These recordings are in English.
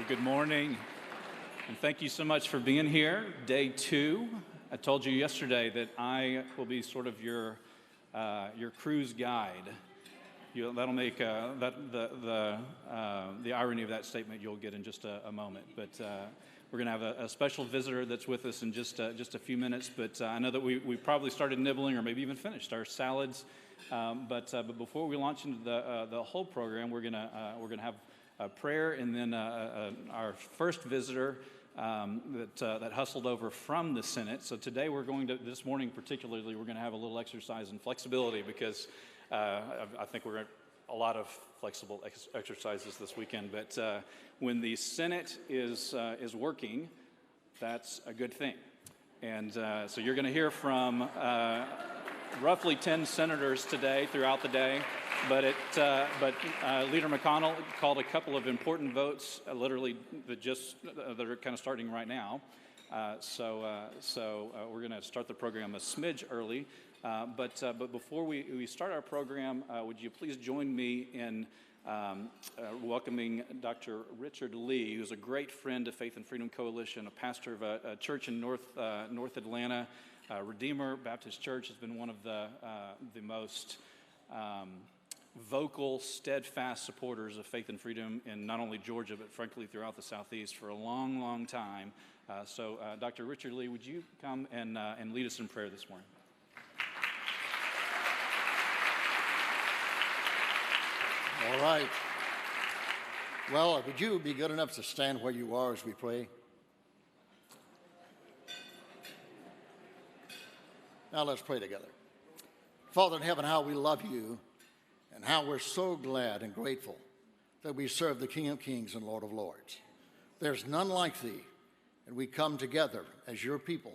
Well, good morning, and thank you so much for being here. Day 2. I told you yesterday that I will be sort of your cruise guide. That'll make the irony of that statement you'll get in just a moment. But we're going to have a special visitor that's with us in just a few minutes. But I know that we probably started nibbling or maybe even finished our salads. But before we launch into the whole program, we're gonna have a prayer, and then our first visitor that hustled over from the Senate. So today this morning particularly, we're going to have a little exercise in flexibility because I think we're a lot of flexible exercises this weekend. But when the Senate is working, that's a good thing. And so you're going to hear from roughly 10 senators today throughout the day. But Leader McConnell called a couple of important votes, literally that are kind of starting right now. So we're going to start the program a smidge early. But before we start our program, would you please join me in welcoming Dr. Richard Lee, who's a great friend of Faith and Freedom Coalition, a pastor of a church in North Atlanta, Redeemer Baptist Church. Has been one of the most vocal, steadfast supporters of faith and freedom in not only Georgia, but frankly throughout the Southeast for a long, long time. So Dr. Richard Lee, would you come and lead us in prayer this morning? All right. Well, would you be good enough to stand where you are as we pray? Now let's pray together. Father in heaven, how we love you and how we're so glad and grateful that we serve the King of Kings and Lord of Lords. There's none like thee, and we come together as your people,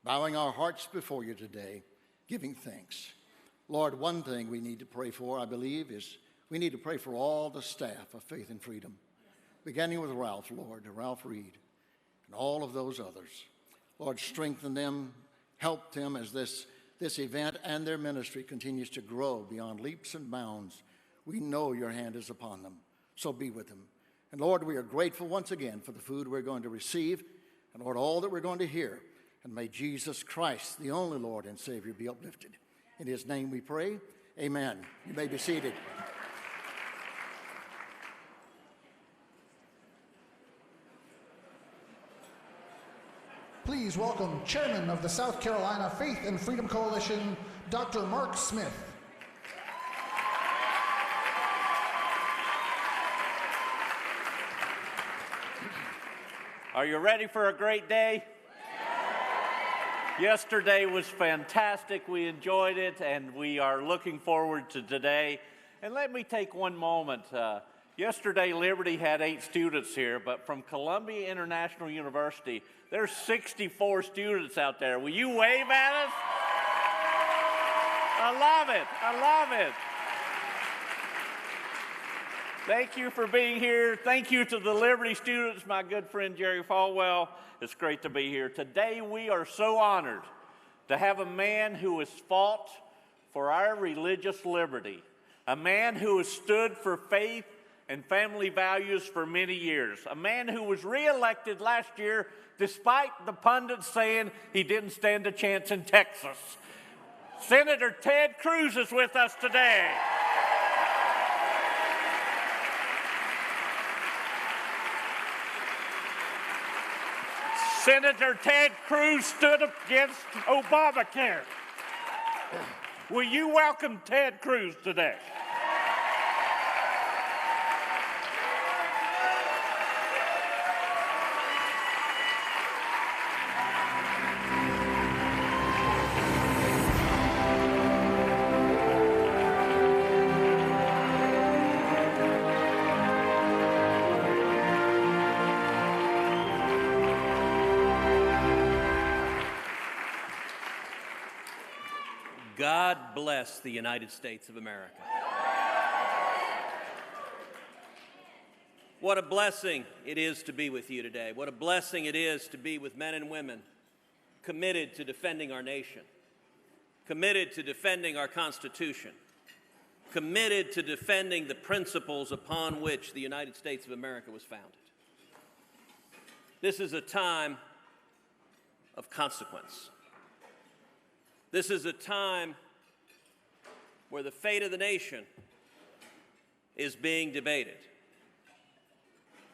bowing our hearts before you today, giving thanks. Lord, one thing we need to pray for, I believe, is we need to pray for all the staff of Faith and Freedom, beginning with Ralph, Lord, Ralph Reed, and all of those others. Lord, strengthen them, help them as this event and their ministry continues to grow beyond leaps and bounds. We know your hand is upon them, so be with them. And Lord, we are grateful once again for the food we're going to receive, and Lord, all that we're going to hear. And may Jesus Christ, the only Lord and Savior, be uplifted. In his name we pray, amen. You may be seated. Please welcome Chairman of the South Carolina Faith and Freedom Coalition, Dr. Mark Smith. Are you ready for a great day? Yesterday was fantastic. We enjoyed it, and we are looking forward to today. And let me take one moment. Yesterday, Liberty had 8 students here, but from Columbia International University, there's 64 students out there. Will you wave at us? I love it. I love it. Thank you for being here. Thank you to the Liberty students, my good friend Jerry Falwell. It's great to be here. Today, we are so honored to have a man who has fought for our religious liberty, a man who has stood for faith and family values for many years, a man who was reelected last year despite the pundits saying he didn't stand a chance in Texas. Senator Ted Cruz is with us today. Senator Ted Cruz stood against Obamacare. Will you welcome Ted Cruz today? God bless the United States of America. What a blessing it is to be with you today. What a blessing it is to be with men and women committed to defending our nation, committed to defending our Constitution, committed to defending the principles upon which the United States of America was founded. This is a time of consequence. This is a time where the fate of the nation is being debated.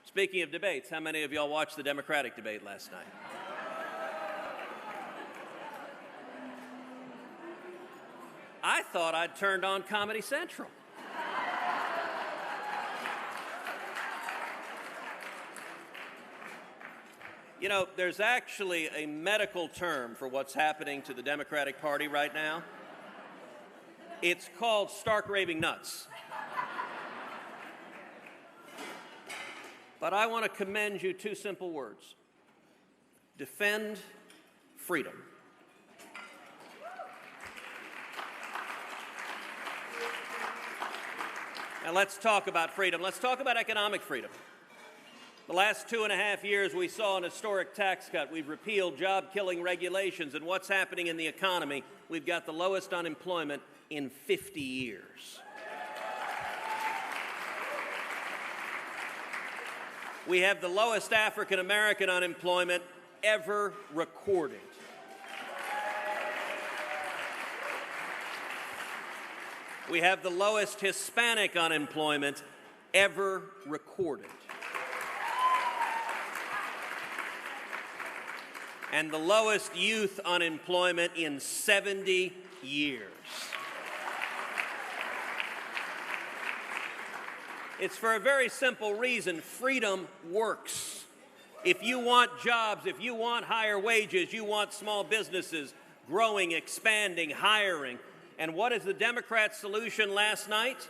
Speaking of debates, how many of y'all watched the Democratic debate last night? I thought I'd turned on Comedy Central. You know, there's actually a medical term for what's happening to the Democratic Party right now. It's called stark raving nuts. But I want to commend you two simple words. Defend freedom. Now let's talk about freedom. Let's talk about economic freedom. The last 2.5 years, we saw an historic tax cut. We've repealed job-killing regulations, and what's happening in the economy? We've got the lowest unemployment in 50 years. We have the lowest African-American unemployment ever recorded. We have the lowest Hispanic unemployment ever recorded. And the lowest youth unemployment in 70 years. It's for a very simple reason. Freedom works. If you want jobs, if you want higher wages, you want small businesses growing, expanding, hiring. And what is the Democrat solution last night?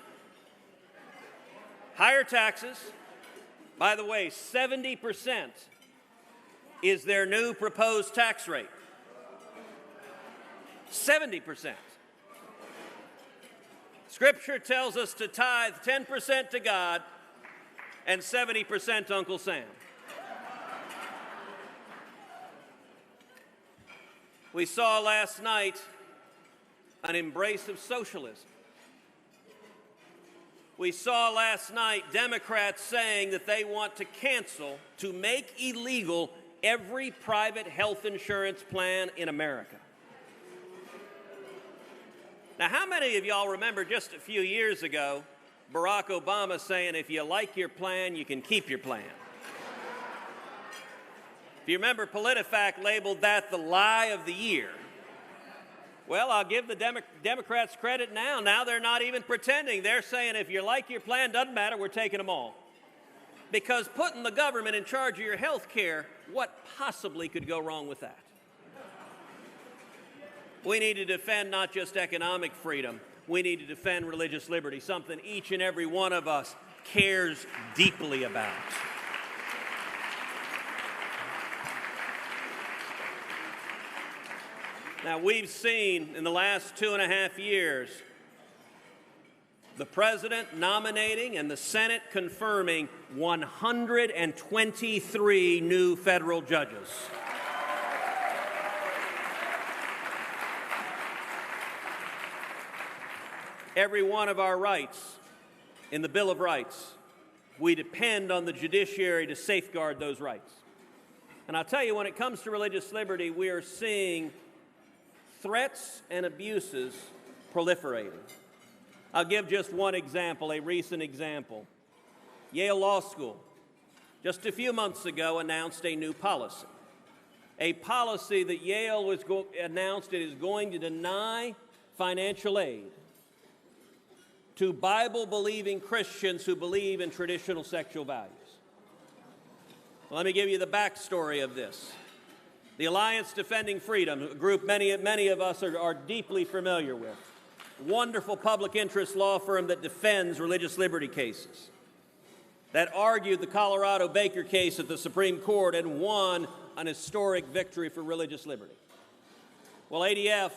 Higher taxes. By the way, 70% is their new proposed tax rate. 70%. Scripture tells us to tithe 10% to God and 70% to Uncle Sam. We saw last night an embrace of socialism. We saw last night Democrats saying that they want to cancel, to make illegal, every private health insurance plan in America. Now, how many of y'all remember just a few years ago, Barack Obama saying, if you like your plan, you can keep your plan? If you remember, PolitiFact labeled that the lie of the year. Well, I'll give the Democrats credit now. Now they're not even pretending. They're saying, if you like your plan, doesn't matter, we're taking them all. Because putting the government in charge of your health care, what possibly could go wrong with that? We need to defend not just economic freedom, we need to defend religious liberty, something each and every one of us cares deeply about. Now, we've seen in the last 2.5 years the president nominating and the Senate confirming 123 new federal judges. Every one of our rights in the Bill of Rights, we depend on the judiciary to safeguard those rights. And I'll tell you, when it comes to religious liberty, we are seeing threats and abuses proliferating. I'll give just one example, a recent example. Yale Law School, just a few months ago, announced a new policy. A policy that Yale announced it is going to deny financial aid to Bible-believing Christians who believe in traditional sexual values. Well, let me give you the backstory of this. The Alliance Defending Freedom, a group many of us are deeply familiar with, wonderful public interest law firm that defends religious liberty cases, that argued the Colorado Baker case at the Supreme Court and won an historic victory for religious liberty. Well, ADF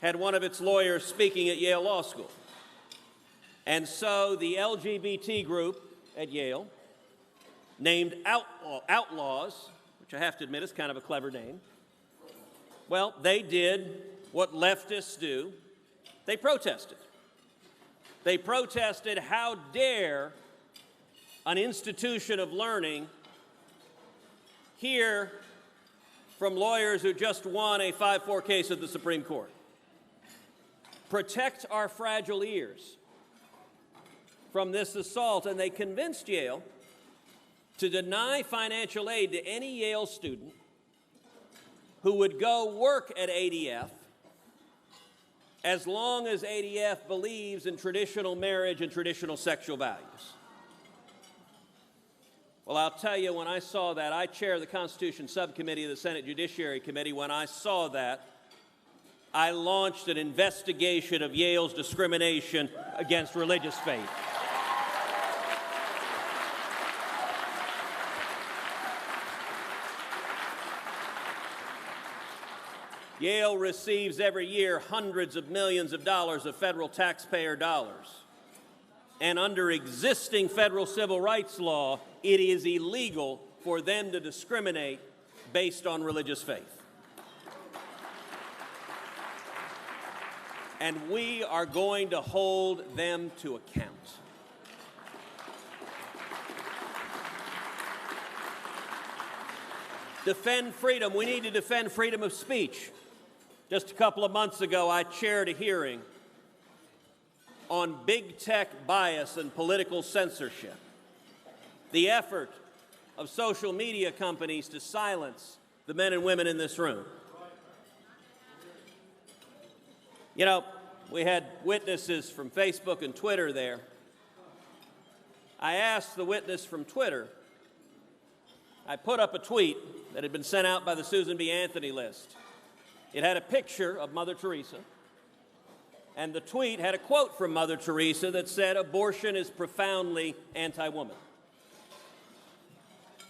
had one of its lawyers speaking at Yale Law School. And so the LGBT group at Yale, named Outlaws, which I have to admit is kind of a clever name, well, they did what leftists do. They protested. They protested, how dare an institution of learning hear from lawyers who just won a 5-4 case at the Supreme Court. Protect our fragile ears from this assault, and they convinced Yale to deny financial aid to any Yale student who would go work at ADF as long as ADF believes in traditional marriage and traditional sexual values. Well, I'll tell you, when I saw that, I chair the Constitution Subcommittee of the Senate Judiciary Committee. When I saw that, I launched an investigation of Yale's discrimination against religious faith. Yale receives every year hundreds of millions of dollars of federal taxpayer dollars. And under existing federal civil rights law, it is illegal for them to discriminate based on religious faith. And we are going to hold them to account. Defend freedom. We need to defend freedom of speech. Just a couple of months ago, I chaired a hearing on big tech bias and political censorship, the effort of social media companies to silence the men and women in this room. You know, we had witnesses from Facebook and Twitter there. I asked the witness from Twitter, I put up a tweet that had been sent out by the Susan B. Anthony list. It had a picture of Mother Teresa, and the tweet had a quote from Mother Teresa that said, "Abortion is profoundly anti-woman."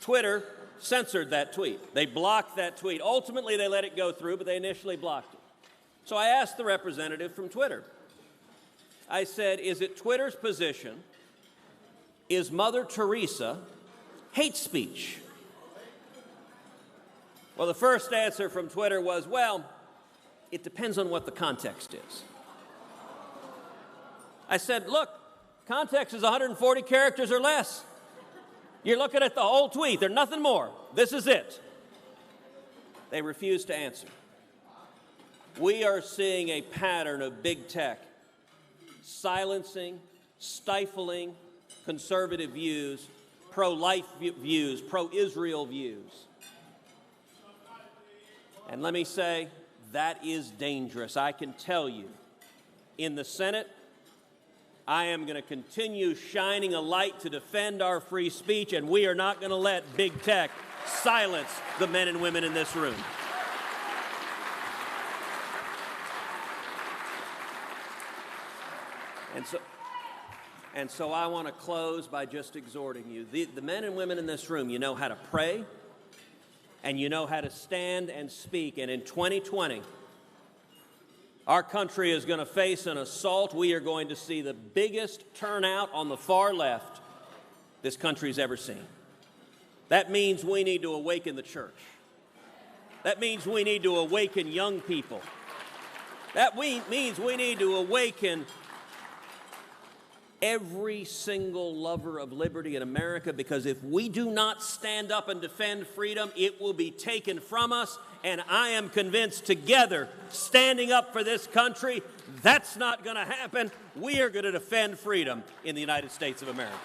Twitter censored that tweet. They blocked that tweet. Ultimately, they let it go through, but they initially blocked it. So I asked the representative from Twitter. I said, is it Twitter's position, is Mother Teresa hate speech? Well, the first answer from Twitter was, well, it depends on what the context is. I said, look, context is 140 characters or less. You're looking at the whole tweet. There's nothing more. This is it. They refused to answer. We are seeing a pattern of big tech silencing, stifling conservative views, pro-life views, pro-Israel views. And let me say, that is dangerous. I can tell you, in the Senate, I am going to continue shining a light to defend our free speech, and we are not going to let big tech silence the men and women in this room. And so I want to close by just exhorting you. The men and women in this room, you know how to pray, and you know how to stand and speak. And in 2020, our country is going to face an assault. We are going to see the biggest turnout on the far left this country's ever seen. That means we need to awaken the church. That means we need to awaken young people. That means we need to awaken every single lover of liberty in America, because if we do not stand up and defend freedom, it will be taken from us. And I am convinced together, standing up for this country, that's not going to happen. We are going to defend freedom in the United States of America.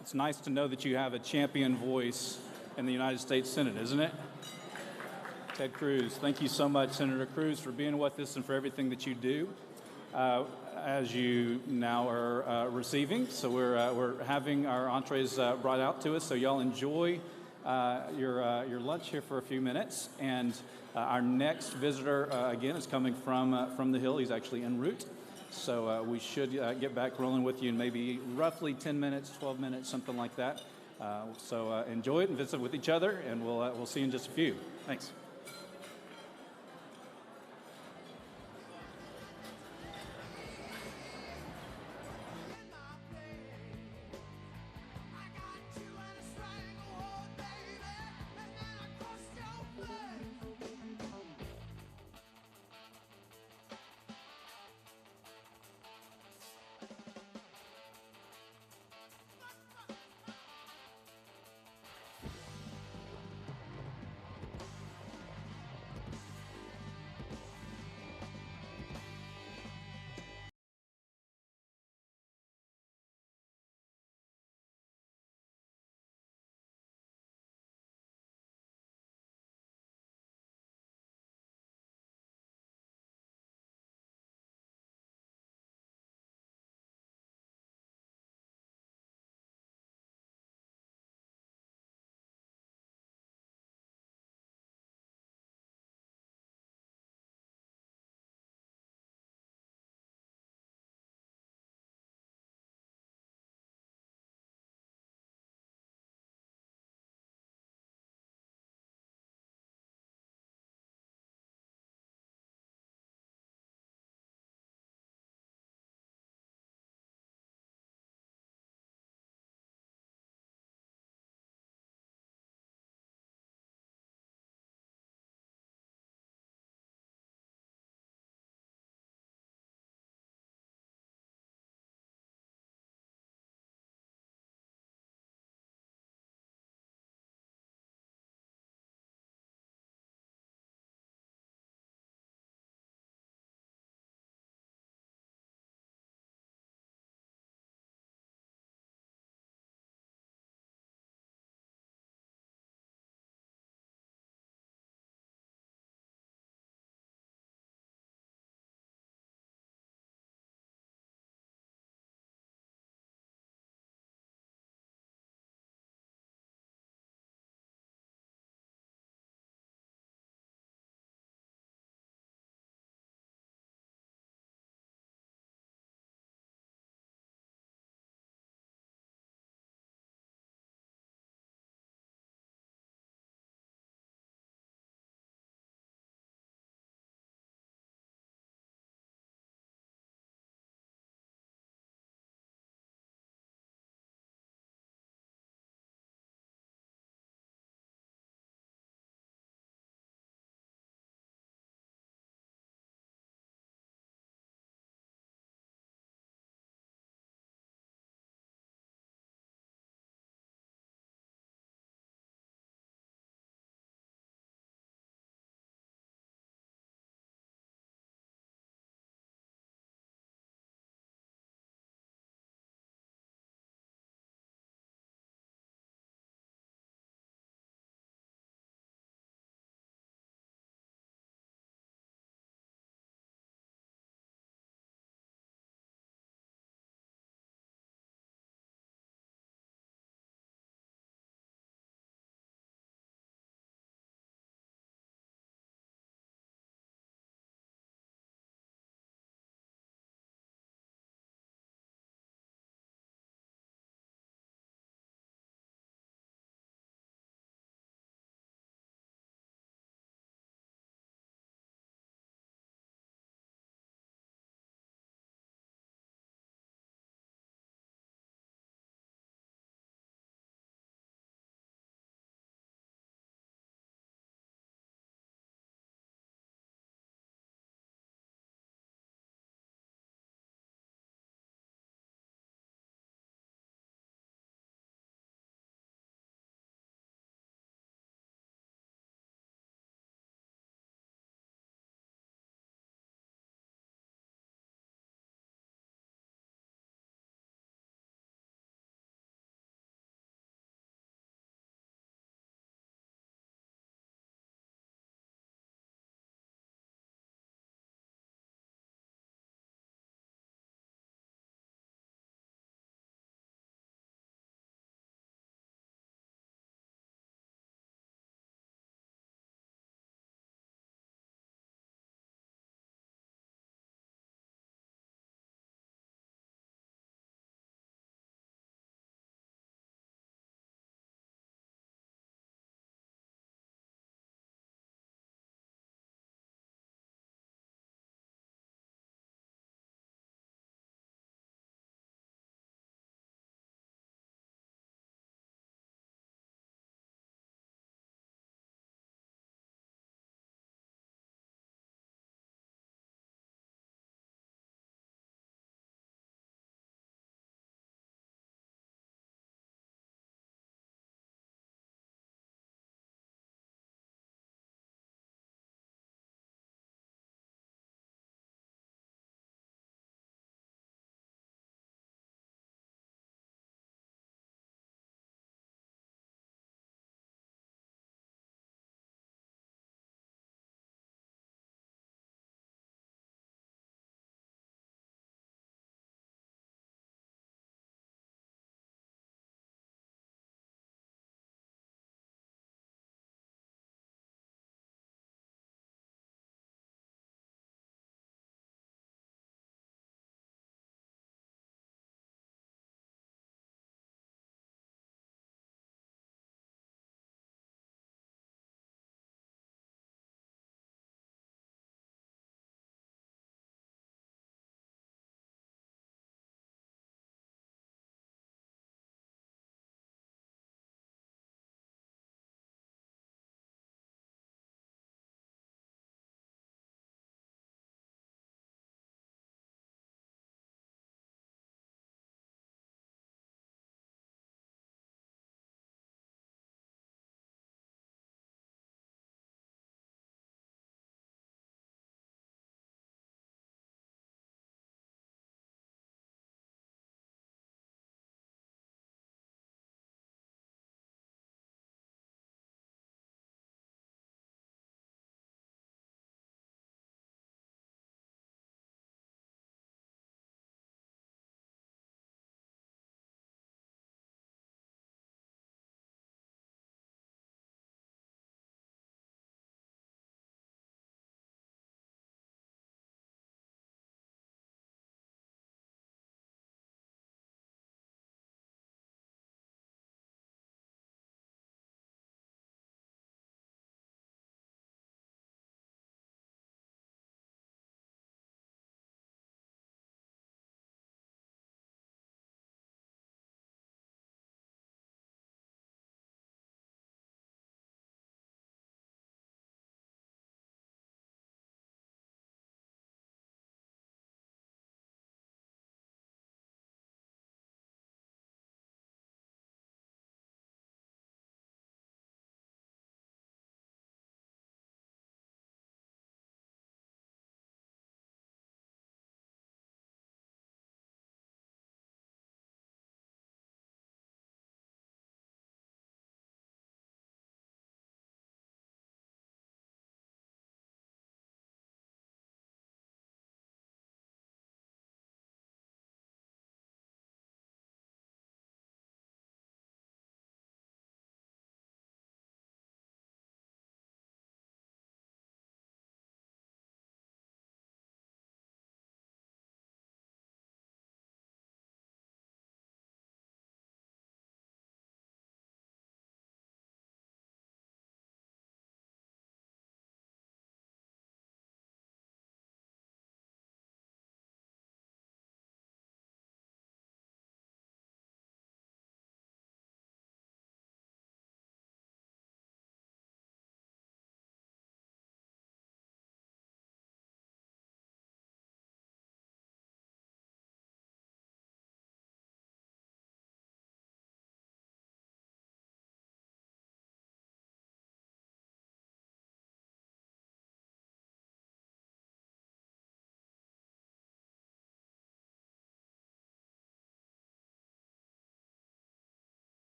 It's nice to know that you have a champion voice in the United States Senate, isn't it? Ted Cruz. Thank you so much, Senator Cruz, for being with us and for everything that you do. As you now are receiving, so we're having our entrees brought out to us, so y'all enjoy your lunch here for a few minutes. And our next visitor, again, is coming from the Hill. He's actually en route. So we should get back rolling with you in maybe roughly 10 minutes, 12 minutes, something like that. So enjoy it and visit with each other, and we'll see you in just a few. Thanks.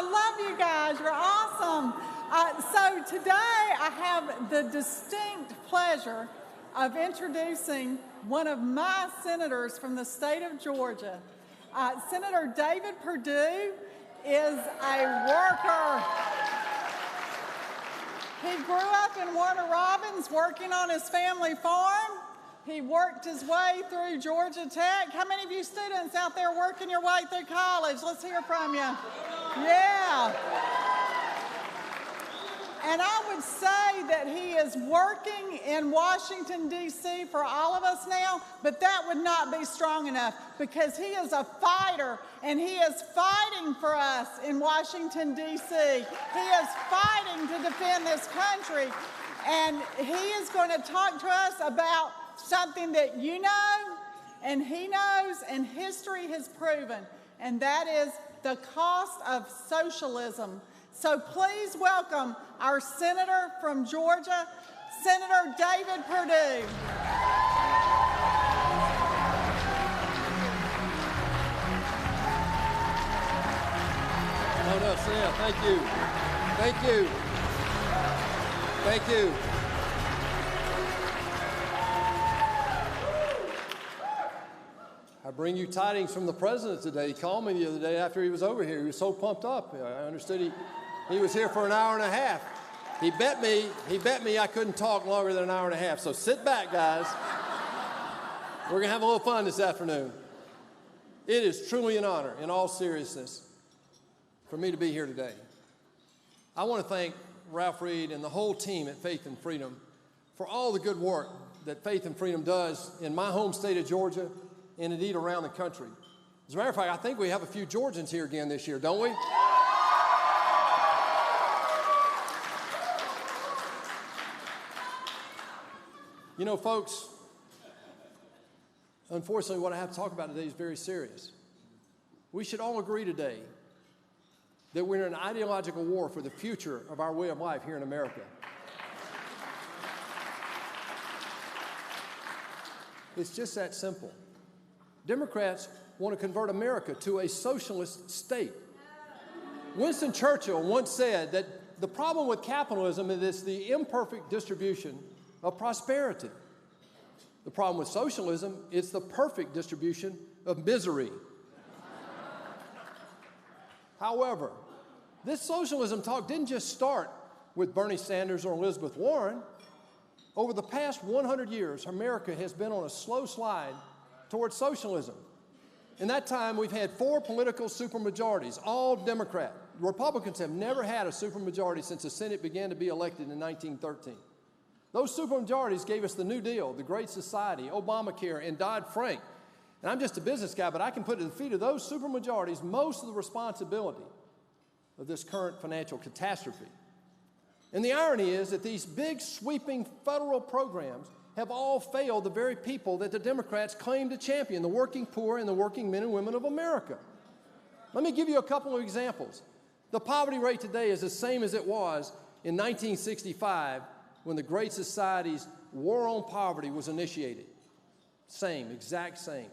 I love you guys. You're awesome. So today I have the distinct pleasure of introducing one of my senators from the state of Georgia. Senator David Perdue is a worker. He grew up in Warner Robins working on his family farm. He worked his way through Georgia Tech. How many of you students out there working your way through college? Let's hear from you. Yeah. And I would say that he is working in Washington, D.C. for all of us now, but that would not be strong enough because he is a fighter and he is fighting for us in Washington, D.C. He is fighting to defend this country, and he is going to talk to us about something that you know and he knows and history has proven, and that is the cost of socialism. So please welcome our senator from Georgia, Senator David Perdue. No, Sam, thank you. Thank you. Thank you. I bring you tidings from the president today. He called me the other day after he was over here. He was so pumped up. I understood he was here for an hour and a half. He bet me I couldn't talk longer than an hour and a half. So sit back, guys. We're going to have a little fun this afternoon. It is truly an honor, in all seriousness, for me to be here today. I want to thank Ralph Reed and the whole team at Faith and Freedom for all the good work that Faith and Freedom does in my home state of Georgia and indeed around the country. As a matter of fact, I think we have a few Georgians here again this year, don't we? You know, folks, unfortunately, what I have to talk about today is very serious. We should all agree today that we're in an ideological war for the future of our way of life here in America. It's just that simple. Democrats want to convert America to a socialist state. Winston Churchill once said that the problem with capitalism is it's the imperfect distribution of prosperity. The problem with socialism is the perfect distribution of misery. However, this socialism talk didn't just start with Bernie Sanders or Elizabeth Warren. Over the past 100 years, America has been on a slow slide towards socialism. In that time, we've had 4 political supermajorities, all Democrat. Republicans have never had a supermajority since the Senate began to be elected in 1913. Those supermajorities gave us the New Deal, the Great Society, Obamacare, and Dodd-Frank. And I'm just a business guy, but I can put at the feet of those supermajorities most of the responsibility of this current financial catastrophe. And the irony is that these big, sweeping federal programs have all failed the very people that the Democrats claim to champion, the working poor and the working men and women of America. Let me give you a couple of examples. The poverty rate today is the same as it was in 1965 when the Great Society's war on poverty was initiated. Same, exact same.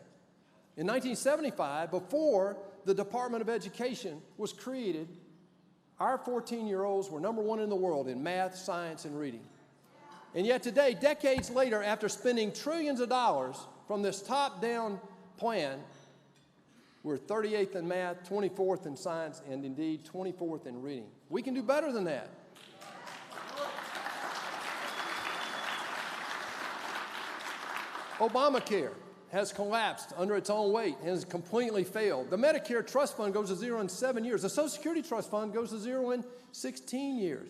In 1975, before the Department of Education was created, our 14-year-olds were #1 in the world in math, science, and reading. And yet today, decades later, after spending trillions of dollars from this top-down plan, we're 38th in math, 24th in science, and indeed 24th in reading. We can do better than that. Obamacare has collapsed under its own weight and has completely failed. The Medicare Trust Fund goes to zero in 7 years. The Social Security Trust Fund goes to zero in 16 years.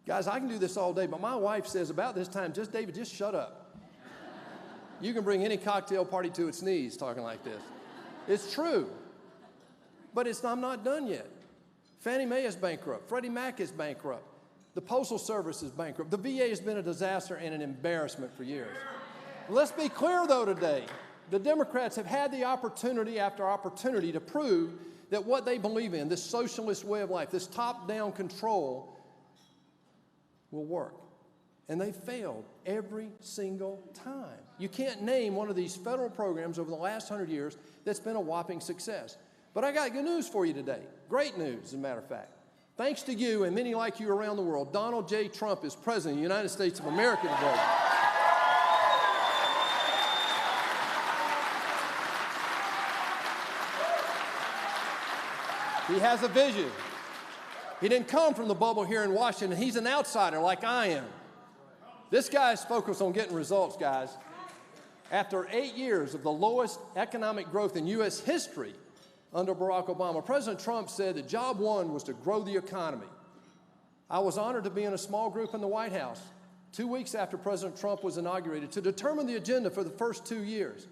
Guys, I can do this all day, but my wife says about this time, David, just shut up. You can bring any cocktail party to its knees talking like this. It's true, but I'm not done yet. Fannie Mae is bankrupt. Freddie Mac is bankrupt. The Postal Service is bankrupt. The VA has been a disaster and an embarrassment for years. Let's be clear, though, today. The Democrats have had the opportunity after opportunity to prove that what they believe in, this socialist way of life, this top-down control, will work. And they failed every single time. You can't name one of these federal programs over the last 100 years that's been a whopping success. But I got good news for you today. Great news, as a matter of fact. Thanks to you and many like you around the world, Donald J. Trump is President of the United States of America today. He has a vision. He didn't come from the bubble here in Washington. He's an outsider like I am. This guy's focused on getting results, guys. After 8 years of the lowest economic growth in U.S. history under Barack Obama, President Trump said that job one was to grow the economy. I was honored to be in a small group in the White House 2 weeks after President Trump was inaugurated to determine the agenda for the first 2 years.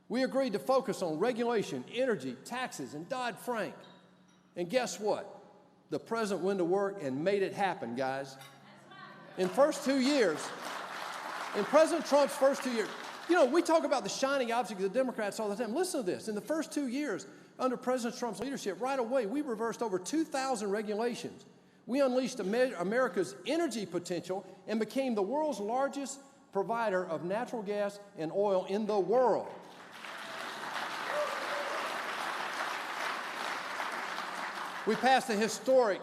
We agreed to focus on regulation, energy, taxes, and Dodd-Frank. And guess what? The president went to work and made it happen, guys. In President Trump's first 2 years, you know, we talk about the shining object of the Democrats all the time. Listen to this. In the first 2 years under President Trump's leadership, right away, we reversed over 2,000 regulations. We unleashed America's energy potential and became the world's largest provider of natural gas and oil in the world. We passed a historic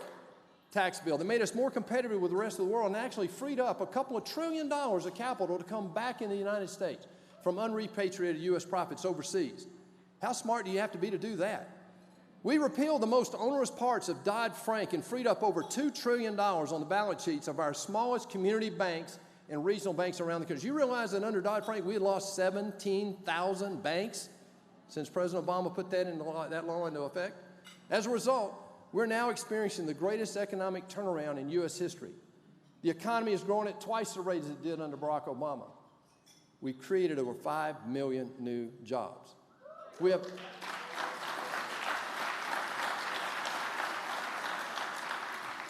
tax bill that made us more competitive with the rest of the world and actually freed up a couple of $1 trillion of capital to come back in the United States from unrepatriated U.S. profits overseas. How smart do you have to be to do that? We repealed the most onerous parts of Dodd-Frank and freed up over $2 trillion on the balance sheets of our smallest community banks and regional banks around the country. You realize that under Dodd-Frank, we had lost 17,000 banks since President Obama put that law into effect? As a result, we're now experiencing the greatest economic turnaround in U.S. history. The economy is growing at twice the rate as it did under Barack Obama. We created over 5 million new jobs. The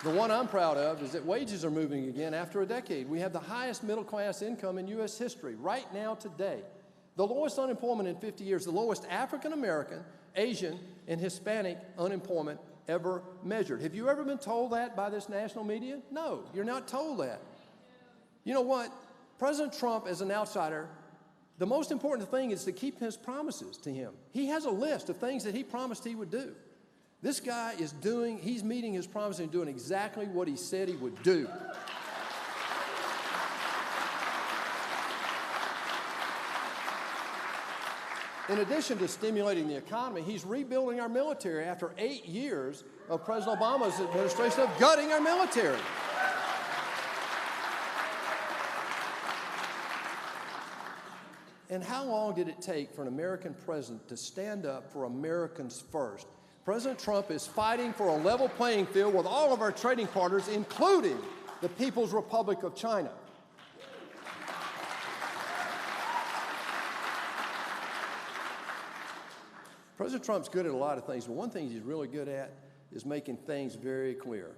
one I'm proud of is that wages are moving again after a decade. We have the highest middle-class income in U.S. history right now today. The lowest unemployment in 50 years, the lowest African-American, Asian, and Hispanic unemployment ever measured. Have you ever been told that by this national media? No, you're not told that. You know what? President Trump, as an outsider, the most important thing is to keep his promises to him. He has a list of things that he promised he would do. This guy he's meeting his promise and doing exactly what he said he would do. In addition to stimulating the economy, he's rebuilding our military after 8 years of President Obama's administration of gutting our military. And how long did it take for an American president to stand up for Americans first? President Trump is fighting for a level playing field with all of our trading partners, including the People's Republic of China. President Trump's good at a lot of things, but one thing he's really good at is making things very clear.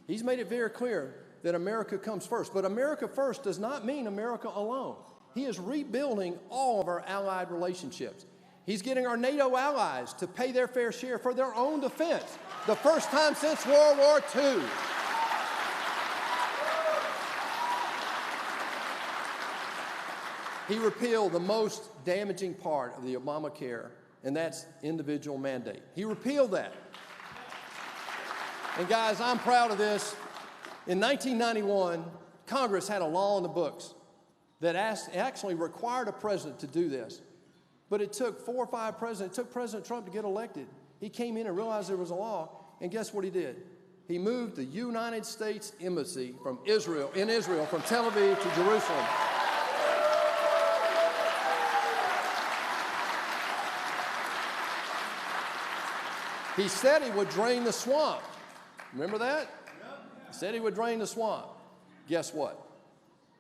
He's made it very clear that America comes first, but America first does not mean America alone. He is rebuilding all of our allied relationships. He's getting our NATO allies to pay their fair share for their own defense, the first time since World War II. He repealed the most damaging part of the Obamacare, and that's individual mandate. He repealed that. And guys, I'm proud of this. In 1991, Congress had a law in the books that actually required a president to do this. But it took 4 or 5 presidents. It took President Trump to get elected. He came in and realized there was a law, and guess what he did? He moved the United States Embassy from Israel, from Tel Aviv to Jerusalem. He said he would drain the swamp. Remember that? He said he would drain the swamp. Guess what?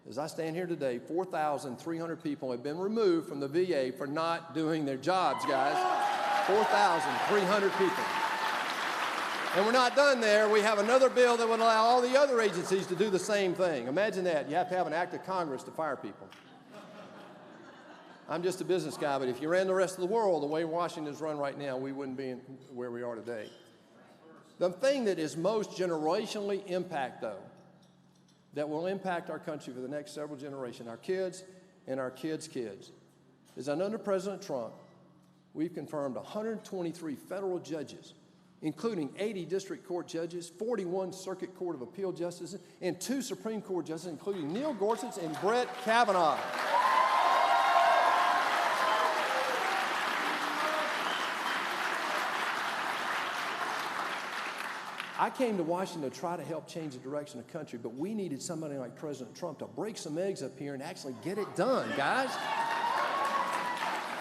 As I stand here today, 4,300 people have been removed from the VA for not doing their jobs, guys. 4,300 people. And we're not done there. We have another bill that would allow all the other agencies to do the same thing. Imagine that. You have to have an act of Congress to fire people. I'm just a business guy, but if you ran the rest of the world the way Washington's run right now, we wouldn't be where we are today. The thing that is most generationally that will impact our country for the next several generations, our kids and our kids' kids, is that under President Trump, we've confirmed 123 federal judges, including 80 district court judges, 41 circuit court of appeal justices, and 2 Supreme Court justices, including Neil Gorsuch and Brett Kavanaugh. I came to Washington to try to help change the direction of the country, but we needed somebody like President Trump to break some eggs up here and actually get it done, guys.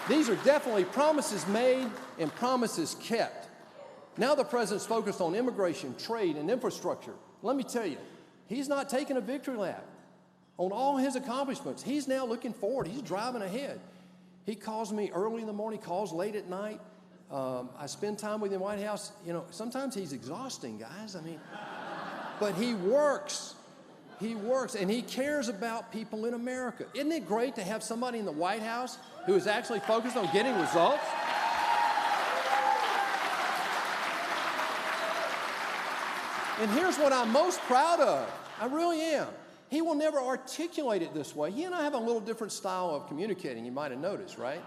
These are definitely promises made and promises kept. Now the president's focused on immigration, trade, and infrastructure. Let me tell you, he's not taking a victory lap on all his accomplishments. He's now looking forward. He's driving ahead. He calls me early in the morning, calls late at night. I spend time with him in the White House. You know, sometimes he's exhausting, guys. I mean, but he works. He works, and he cares about people in America. Isn't it great to have somebody in the White House who is actually focused on getting results? And here's what I'm most proud of. I really am. He will never articulate it this way. He and I have a little different style of communicating, you might have noticed, right?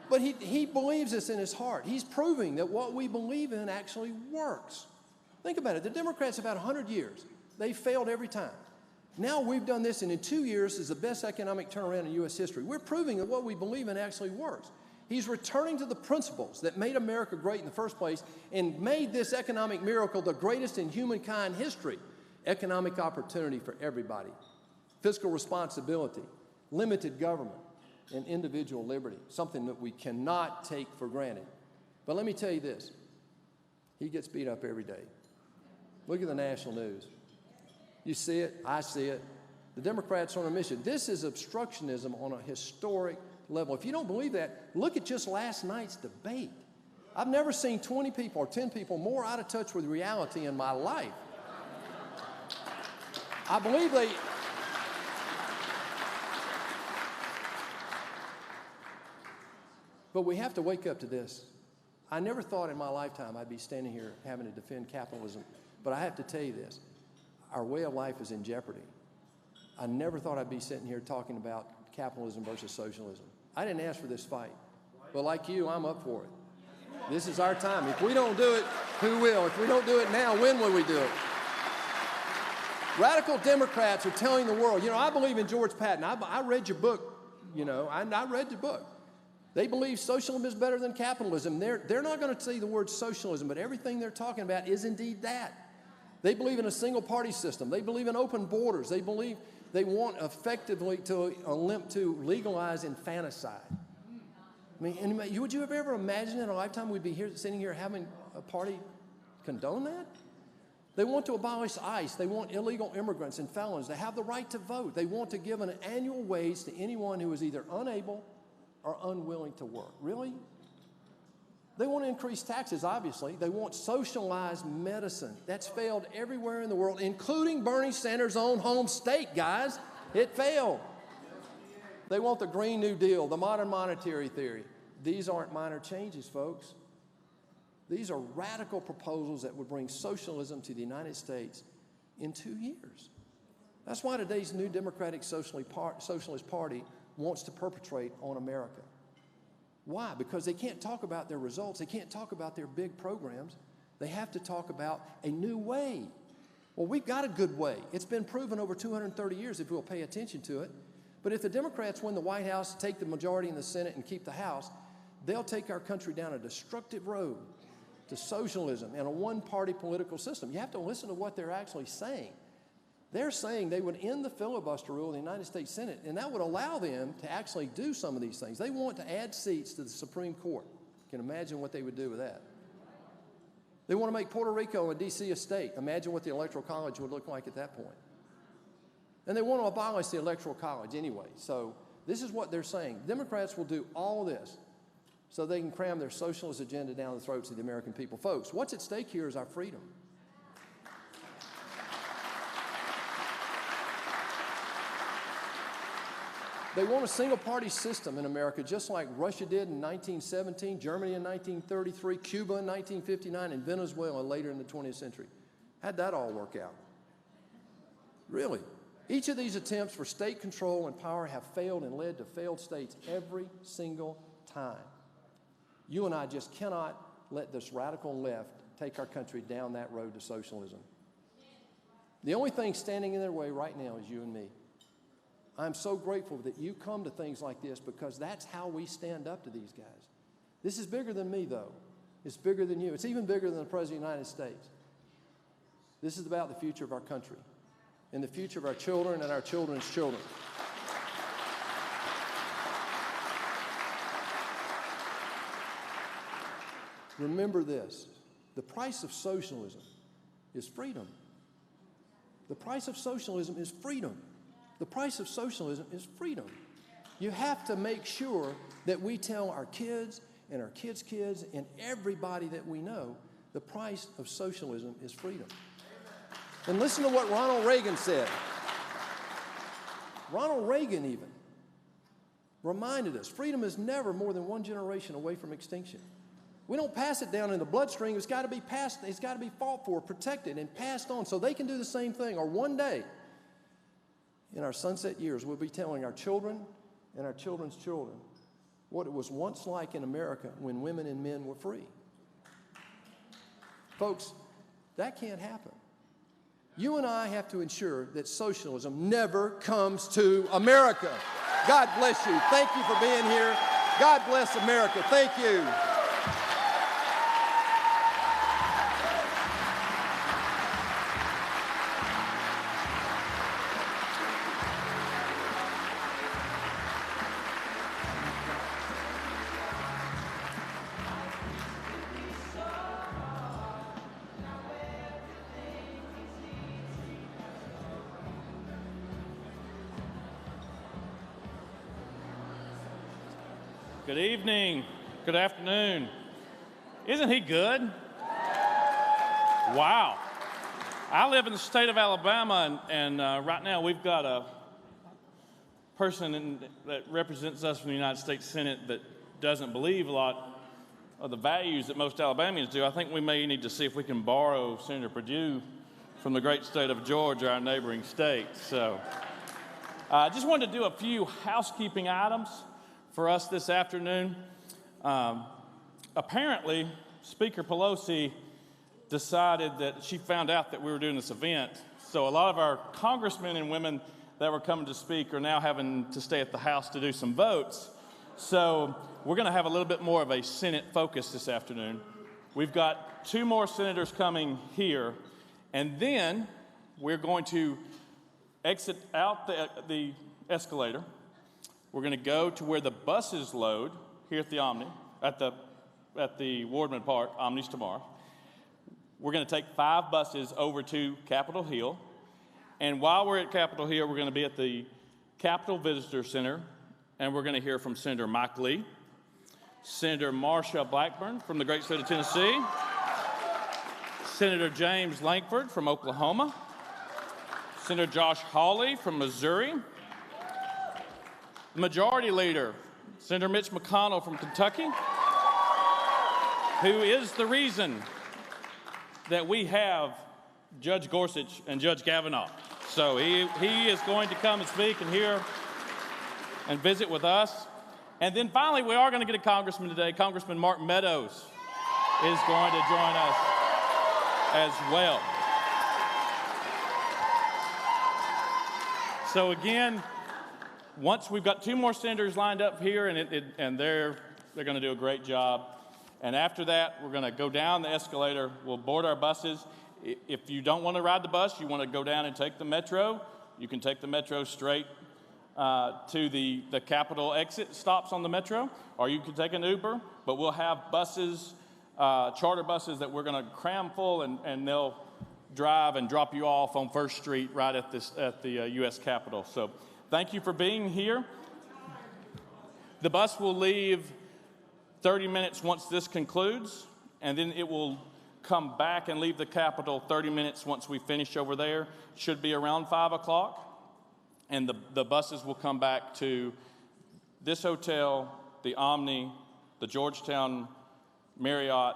But he believes this in his heart. He's proving that what we believe in actually works. Think about it. The Democrats have had 100 years. They failed every time. Now we've done this, and in 2 years is the best economic turnaround in U.S. history. We're proving that what we believe in actually works. He's returning to the principles that made America great in the first place and made this economic miracle the greatest in humankind history. Economic opportunity for everybody, fiscal responsibility, limited government, and individual liberty, something that we cannot take for granted. But let me tell you this, he gets beat up every day. Look at the national news. You see it, I see it. The Democrats are on a mission. This is obstructionism on a historic level. If you don't believe that, look at just last night's debate. I've never seen 20 people or 10 people more out of touch with reality in my life. I believe they... But we have to wake up to this. I never thought in my lifetime I'd be standing here having to defend capitalism, but I have to tell you this. Our way of life is in jeopardy. I never thought I'd be sitting here talking about capitalism versus socialism. I didn't ask for this fight, but like you, I'm up for it. This is our time. If we don't do it, who will? If we don't do it now, when will we do it? Radical Democrats are telling the world, you know, I believe in George Patton. I read your book, you know, I read your book. They believe socialism is better than capitalism. They're not going to say the word socialism, but everything they're talking about is indeed that. They believe in a single-party system. They believe in open borders. They believe they want effectively to legalize infanticide. I mean, would you have ever imagined in a lifetime we'd be here, sitting here having a party condone that? They want to abolish ICE. They want illegal immigrants and felons to have the right to vote. They want to give an annual wage to anyone who is either unable or unwilling to work. Really? They want to increase taxes, obviously. They want socialized medicine. That's failed everywhere in the world, including Bernie Sanders' own home state, guys. It failed. They want the Green New Deal, the modern monetary theory. These aren't minor changes, folks. These are radical proposals that would bring socialism to the United States in 2 years. That's why today's new Democratic Socialist Party wants to perpetrate on America. Why? Because they can't talk about their results. They can't talk about their big programs. They have to talk about a new way. Well, we've got a good way. It's been proven over 230 years if we'll pay attention to it. But if the Democrats win the White House, take the majority in the Senate, and keep the House, they'll take our country down a destructive road to socialism and a one-party political system. You have to listen to what they're actually saying. They're saying they would end the filibuster rule in the United States Senate, and that would allow them to actually do some of these things. They want to add seats to the Supreme Court. You can imagine what they would do with that. They want to make Puerto Rico a D.C. a state. Imagine what the Electoral College would look like at that point. And they want to abolish the Electoral College anyway. So this is what they're saying. Democrats will do all this so they can cram their socialist agenda down the throats of the American people. Folks, what's at stake here is our freedom. They want a single-party system in America, just like Russia did in 1917, Germany in 1933, Cuba in 1959, and Venezuela later in the 20th century. How'd that all work out? Really? Each of these attempts for state control and power have failed and led to failed states every single time. You and I just cannot let this radical left take our country down that road to socialism. The only thing standing in their way right now is you and me. I'm so grateful that you come to things like this because that's how we stand up to these guys. This is bigger than me, though. It's bigger than you. It's even bigger than the President of the United States. This is about the future of our country and the future of our children and our children's children. Remember this, the price of socialism is freedom. The price of socialism is freedom. The price of socialism is freedom. You have to make sure that we tell our kids and our kids' kids and everybody that we know the price of socialism is freedom. And listen to what Ronald Reagan said. Ronald Reagan even reminded us, freedom is never more than one generation away from extinction. We don't pass it down in the bloodstream. It's got to be passed, it's got to be fought for, protected, and passed on so they can do the same thing. Or one day, in our sunset years, we'll be telling our children and our children's children what it was once like in America when women and men were free. Folks, that can't happen. You and I have to ensure that socialism never comes to America. God bless you. Thank you for being here. God bless America. Thank you. Good evening. Good afternoon. Isn't he good? Wow. I live in the state of Alabama, and right now we've got a person that represents us from the United States Senate that doesn't believe a lot of the values that most Alabamians do. I think we may need to see if we can borrow Senator Perdue from the great state of Georgia, our neighboring state. So I just wanted to do a few housekeeping items for us this afternoon. Apparently, Speaker Pelosi decided that she found out that we were doing this event. So a lot of our congressmen and women that were coming to speak are now having to stay at the House to do some votes. So we're going to have a little bit more of a Senate focus this afternoon. We've got 2 more senators coming here, and then we're going to exit out the escalator. We're going to go to where the buses load here at the Omni, at the Wardman Park, Omni's tomorrow. We're going to take 5 buses over to Capitol Hill. And while we're at Capitol Hill, we're going to be at the Capitol Visitor Center, and we're going to hear from Senator Mike Lee, Senator Marsha Blackburn from the great state of Tennessee, Senator James Lankford from Oklahoma, Senator Josh Hawley from Missouri, Majority Leader, Senator Mitch McConnell from Kentucky, who is the reason that we have Judge Gorsuch and Judge Kavanaugh. So he is going to come and speak and hear and visit with us. And then finally, we are going to get a congressman today. Congressman Mark Meadows is going to join us as well. So again, once we've got 2 more senators lined up here, and they're going to do a great job. And after that, we're going to go down the escalator. We'll board our buses. If you don't want to ride the bus, you want to go down and take the metro, you can take the metro straight to the Capitol exit stops on the metro, or you can take an Uber. But we'll have buses, charter buses that we're going to cram full, and they'll drive and drop you off on First Street right at the U.S. Capitol. So thank you for being here. The bus will leave 30 minutes once this concludes, and then it will come back and leave the Capitol 30 minutes once we finish over there. Should be around 5 o'clock, and the buses will come back to this hotel, the Omni, the Georgetown Marriott,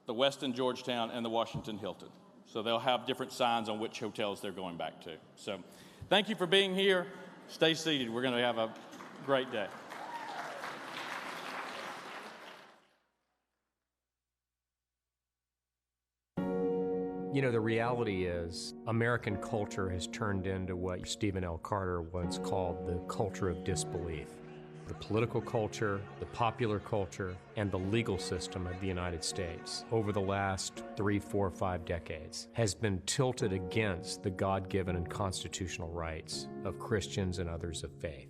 the Westin Georgetown, and the Washington Hilton. So they'll have different signs on which hotels they're going back to. So thank you for being here. Stay seated. We're going to have a great day. You know, the reality is American culture has turned into what Stephen L. Carter once called the culture of disbelief. The political culture, the popular culture, and the legal system of the United States over the last 3, 4, 5 decades has been tilted against the God-given and constitutional rights of Christians and others of faith.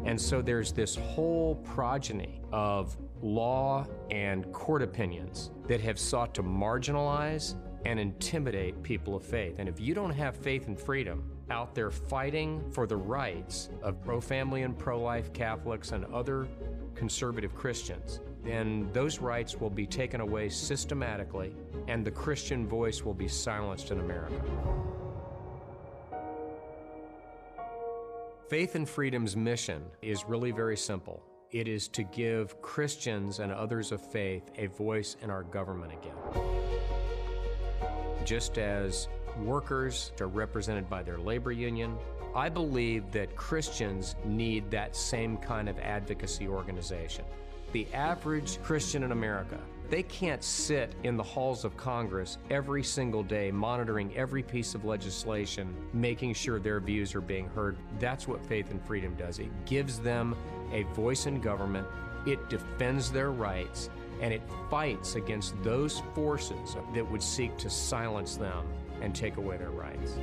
And so there's this whole progeny of law and court opinions that have sought to marginalize and intimidate people of faith. And if you don't have faith and freedom out there fighting for the rights of pro-family and pro-life Catholics and other conservative Christians, then those rights will be taken away systematically, and the Christian voice will be silenced in America. Faith and Freedom's mission is really very simple. It is to give Christians and others of faith a voice in our government again. Just as workers are represented by their labor union, I believe that Christians need that same kind of advocacy organization. The average Christian in America, they can't sit in the halls of Congress every single day monitoring every piece of legislation, making sure their views are being heard. That's what Faith and Freedom does. It gives them a voice in government, it defends their rights, and it fights against those forces that would seek to silence them and take away their rights.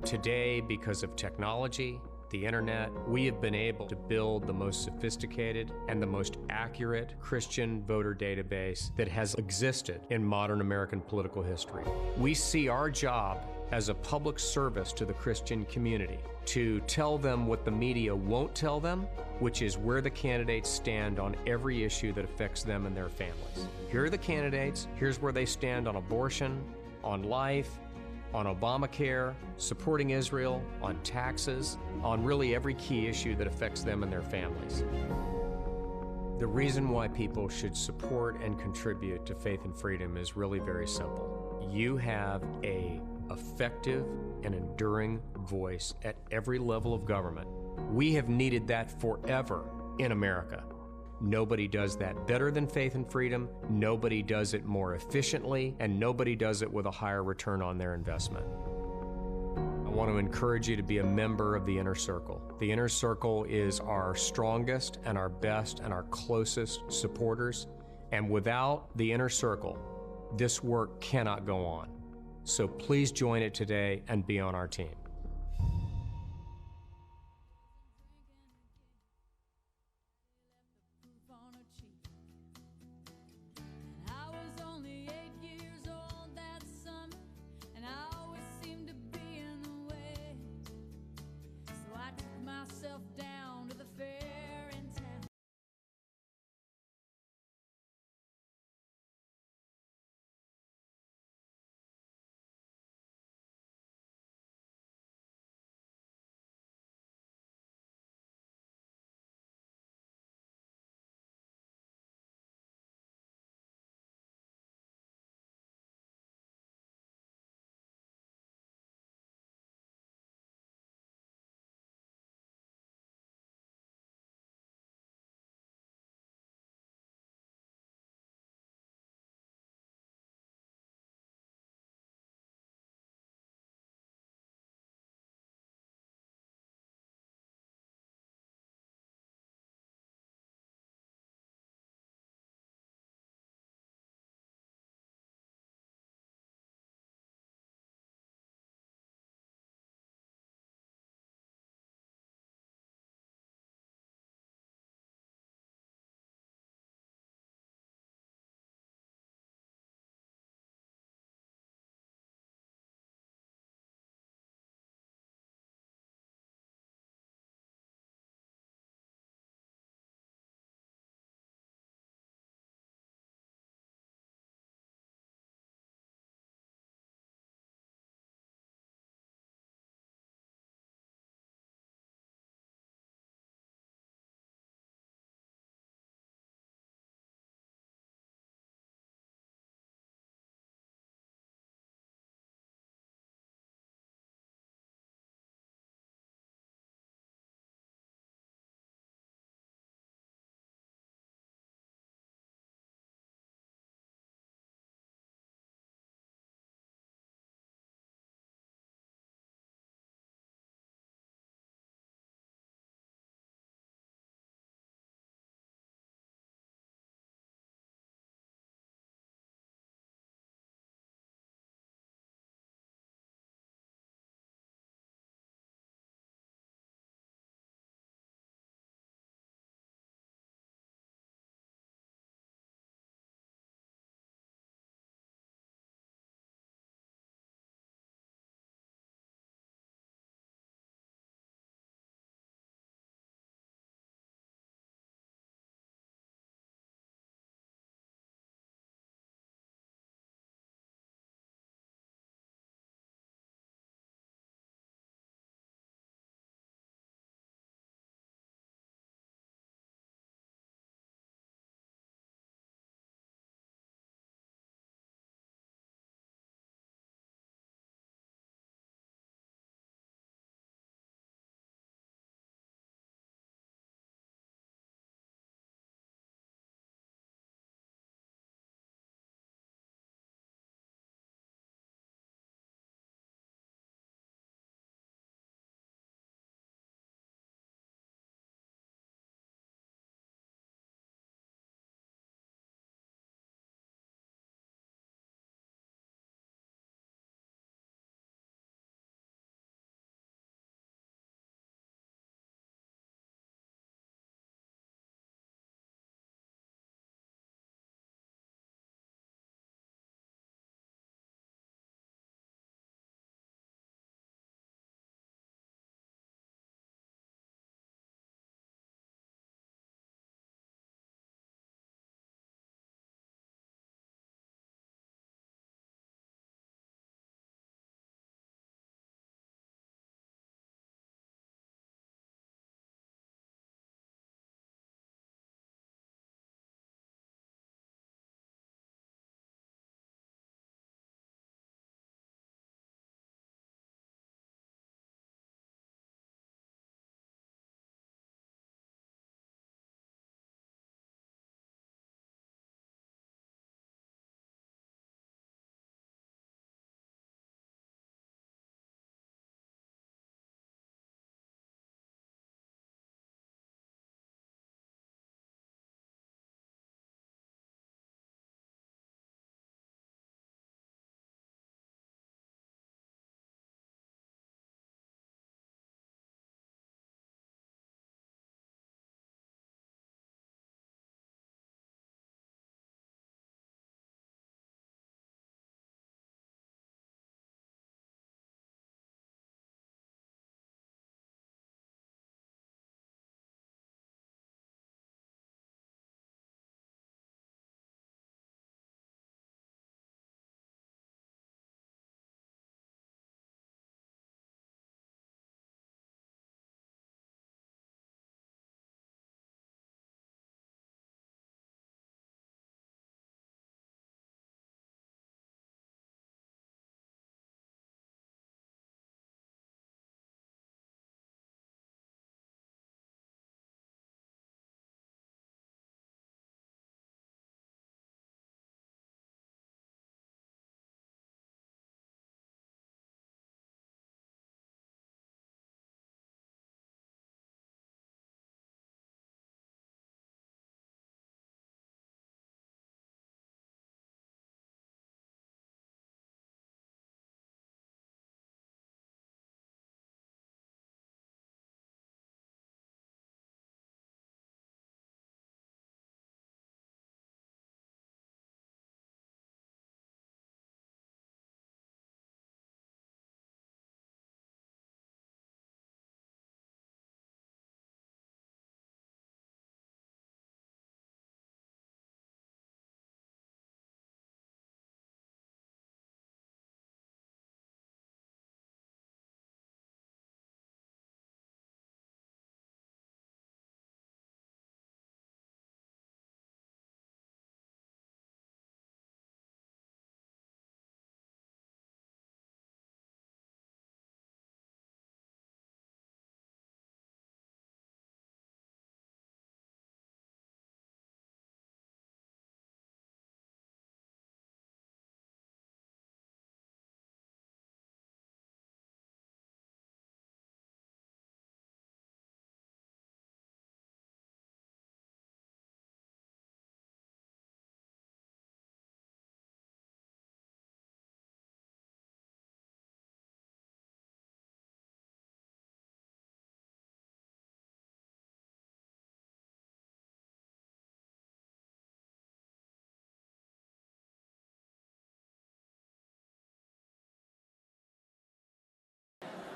Today, because of technology, the internet, we have been able to build the most sophisticated and the most accurate Christian voter database that has existed in modern American political history. We see our job as a public service to the Christian community to tell them what the media won't tell them, which is where the candidates stand on every issue that affects them and their families. Here are the candidates, here's where they stand on abortion, on life, on Obamacare, supporting Israel, on taxes, on really every key issue that affects them and their families. The reason why people should support and contribute to Faith and Freedom is really very simple. You have an effective and enduring voice at every level of government. We have needed that forever in America. Nobody does that better than Faith and Freedom, nobody does it more efficiently, and nobody does it with a higher return on their investment. I want to encourage you to be a member of the Inner Circle. The Inner Circle is our strongest and our best and our closest supporters, and without the Inner Circle, this work cannot go on. So please join it today and be on our team.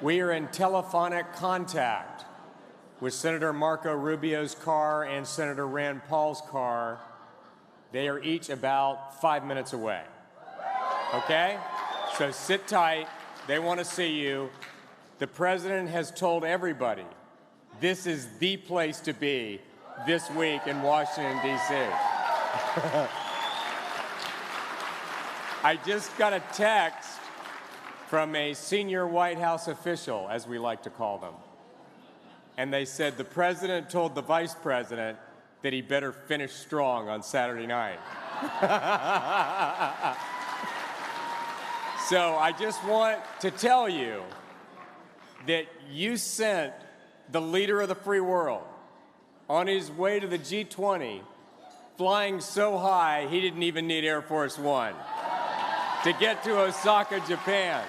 We are in telephonic contact with Senator Marco Rubio's car and Senator Rand Paul's car. They are each about 5 minutes away. Okay? So sit tight. They want to see you. The president has told everybody this is the place to be this week in Washington, D.C. I just got a text from a senior White House official, as we like to call them. And they said the president told the vice president that he better finish strong on Saturday night. So I just want to tell you that you sent the leader of the free world on his way to the G20 flying so high he didn't even need Air Force One to get to Osaka, Japan.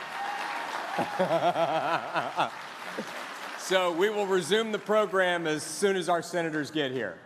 So we will resume the program as soon as our senators get here.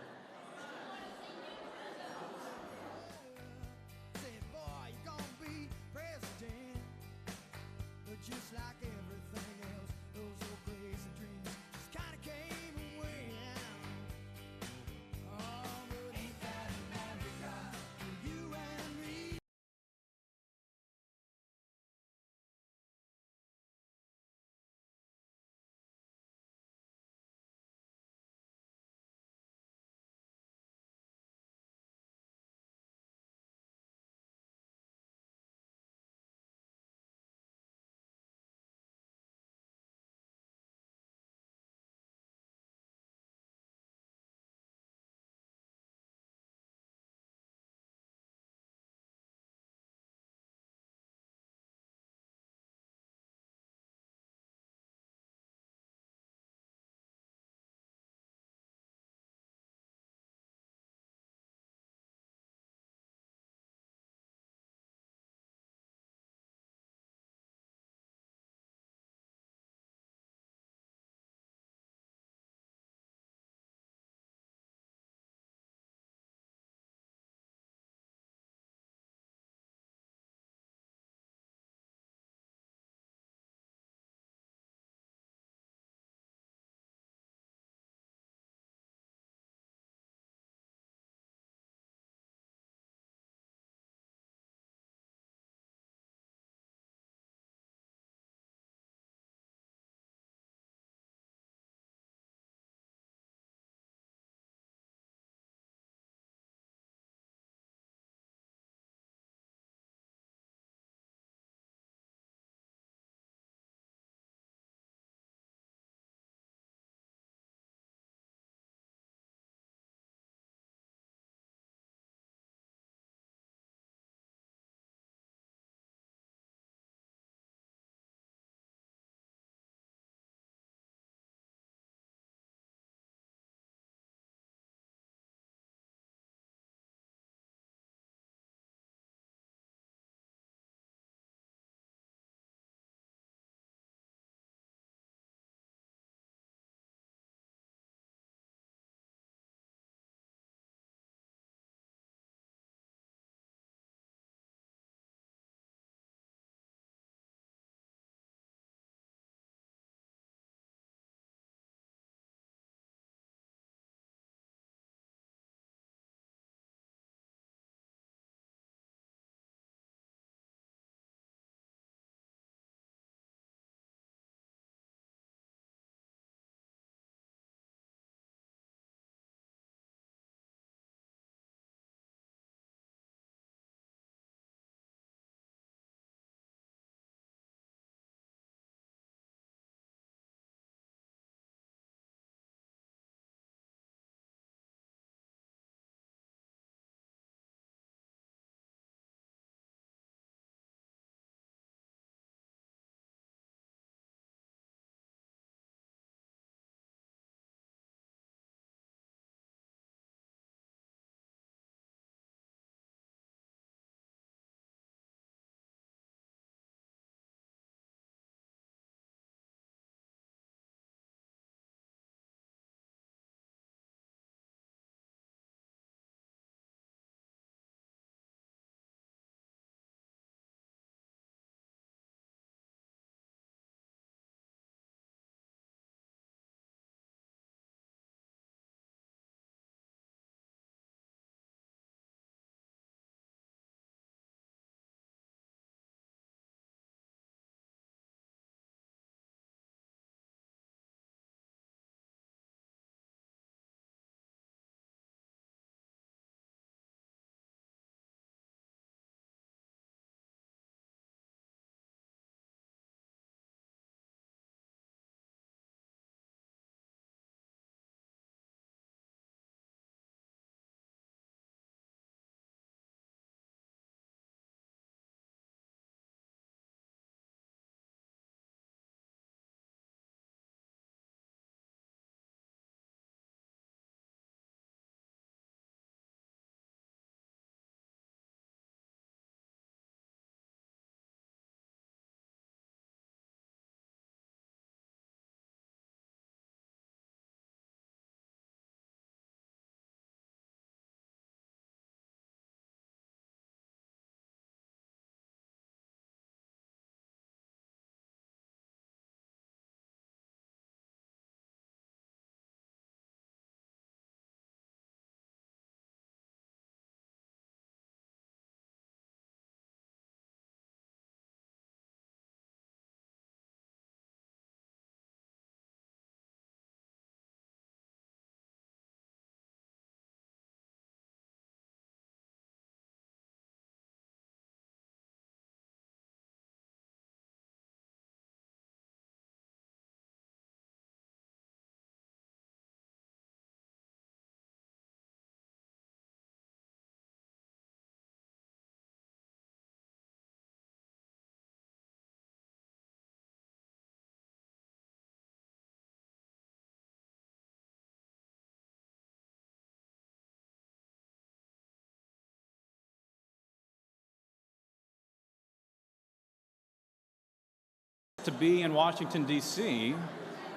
to be in Washington, D.C.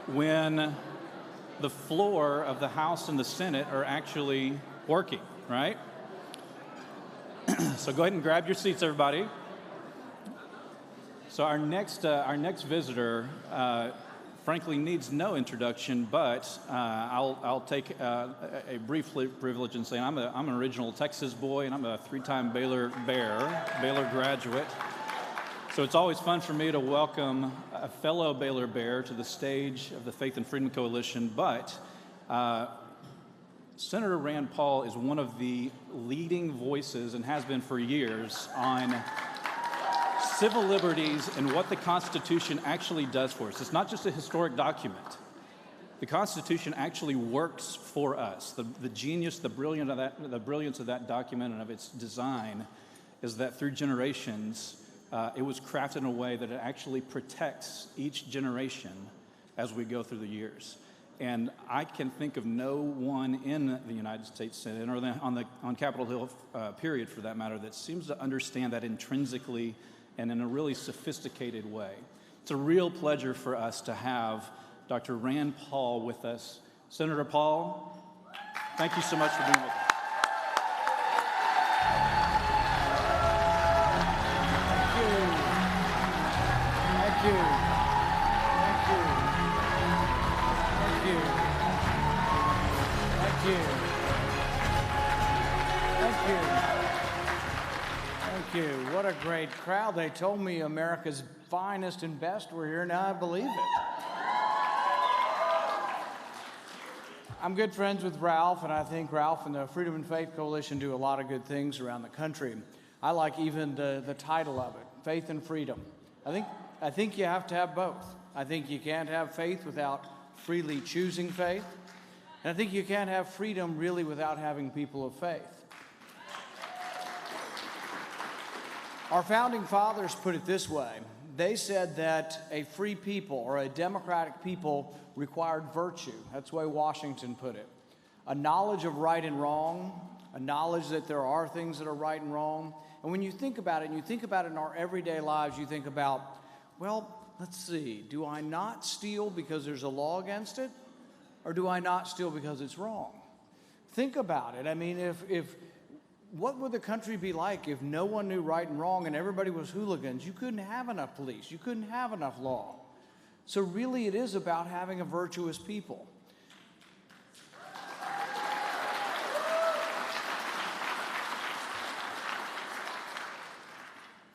when the floor of the House and the Senate are actually working, right? So go ahead and grab your seats, everybody. So our next visitor, frankly, needs no introduction, but I'll take a brief privilege and say I'm an original Texas boy, and I'm a three-time Baylor graduate. So it's always fun for me to welcome a fellow Baylor Bear to the stage of the Faith and Freedom Coalition, but Senator Rand Paul is one of the leading voices, and has been for years, on civil liberties and what the Constitution actually does for us. It's not just a historic document. The Constitution actually works for us. The genius, the brilliance of that document and of its design is that through generations, it was crafted in a way that it actually protects each generation as we go through the years. And I can think of no one in the United States Senate or on Capitol Hill, period, for that matter, that seems to understand that intrinsically and in a really sophisticated way. It's a real pleasure for us to have Dr. Rand Paul with us. Senator Paul, thank you so much for being with us. Thank you. Thank you. Thank you. Thank you. Thank you. Thank you. What a great crowd. They told me America's finest and best were here. Now I believe it. I'm good friends with Ralph, and I think Ralph and the Freedom and Faith Coalition do a lot of good things around the country. I like even the title of it, Faith and Freedom. I think you have to have both. I think you can't have faith without freely choosing faith. And I think you can't have freedom really without having people of faith. Our founding fathers put it this way. They said that a free people or a democratic people required virtue. That's the way Washington put it. A knowledge of right and wrong, a knowledge that there are things that are right and wrong. And when you think about it, and you think about it in our everyday lives, you think about, well, let's see, do I not steal because there's a law against it? Or do I not steal because it's wrong? Think about it. I mean, what would the country be like if no one knew right and wrong and everybody was hooligans? You couldn't have enough police. You couldn't have enough law. So really it is about having a virtuous people.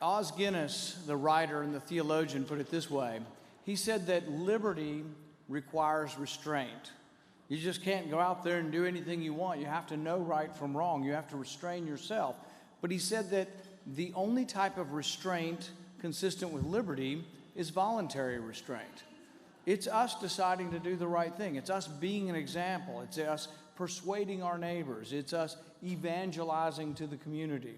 Os Guinness, the writer and the theologian, put it this way. He said that liberty requires restraint. You just can't go out there and do anything you want. You have to know right from wrong. You have to restrain yourself. But he said that the only type of restraint consistent with liberty is voluntary restraint. It's us deciding to do the right thing. It's us being an example. It's us persuading our neighbors. It's us evangelizing to the community.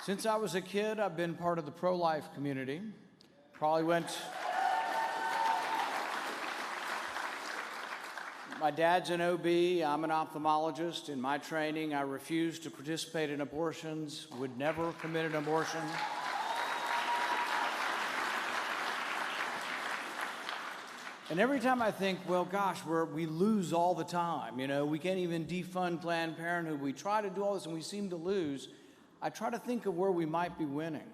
Since I was a kid, I've been part of the pro-life community. My dad's an OB, I'm an ophthalmologist. In my training, I refused to participate in abortions, would never commit an abortion. And every time I think, well, gosh, we lose all the time. You know, we can't even defund Planned Parenthood. We try to do all this and we seem to lose. I try to think of where we might be winning.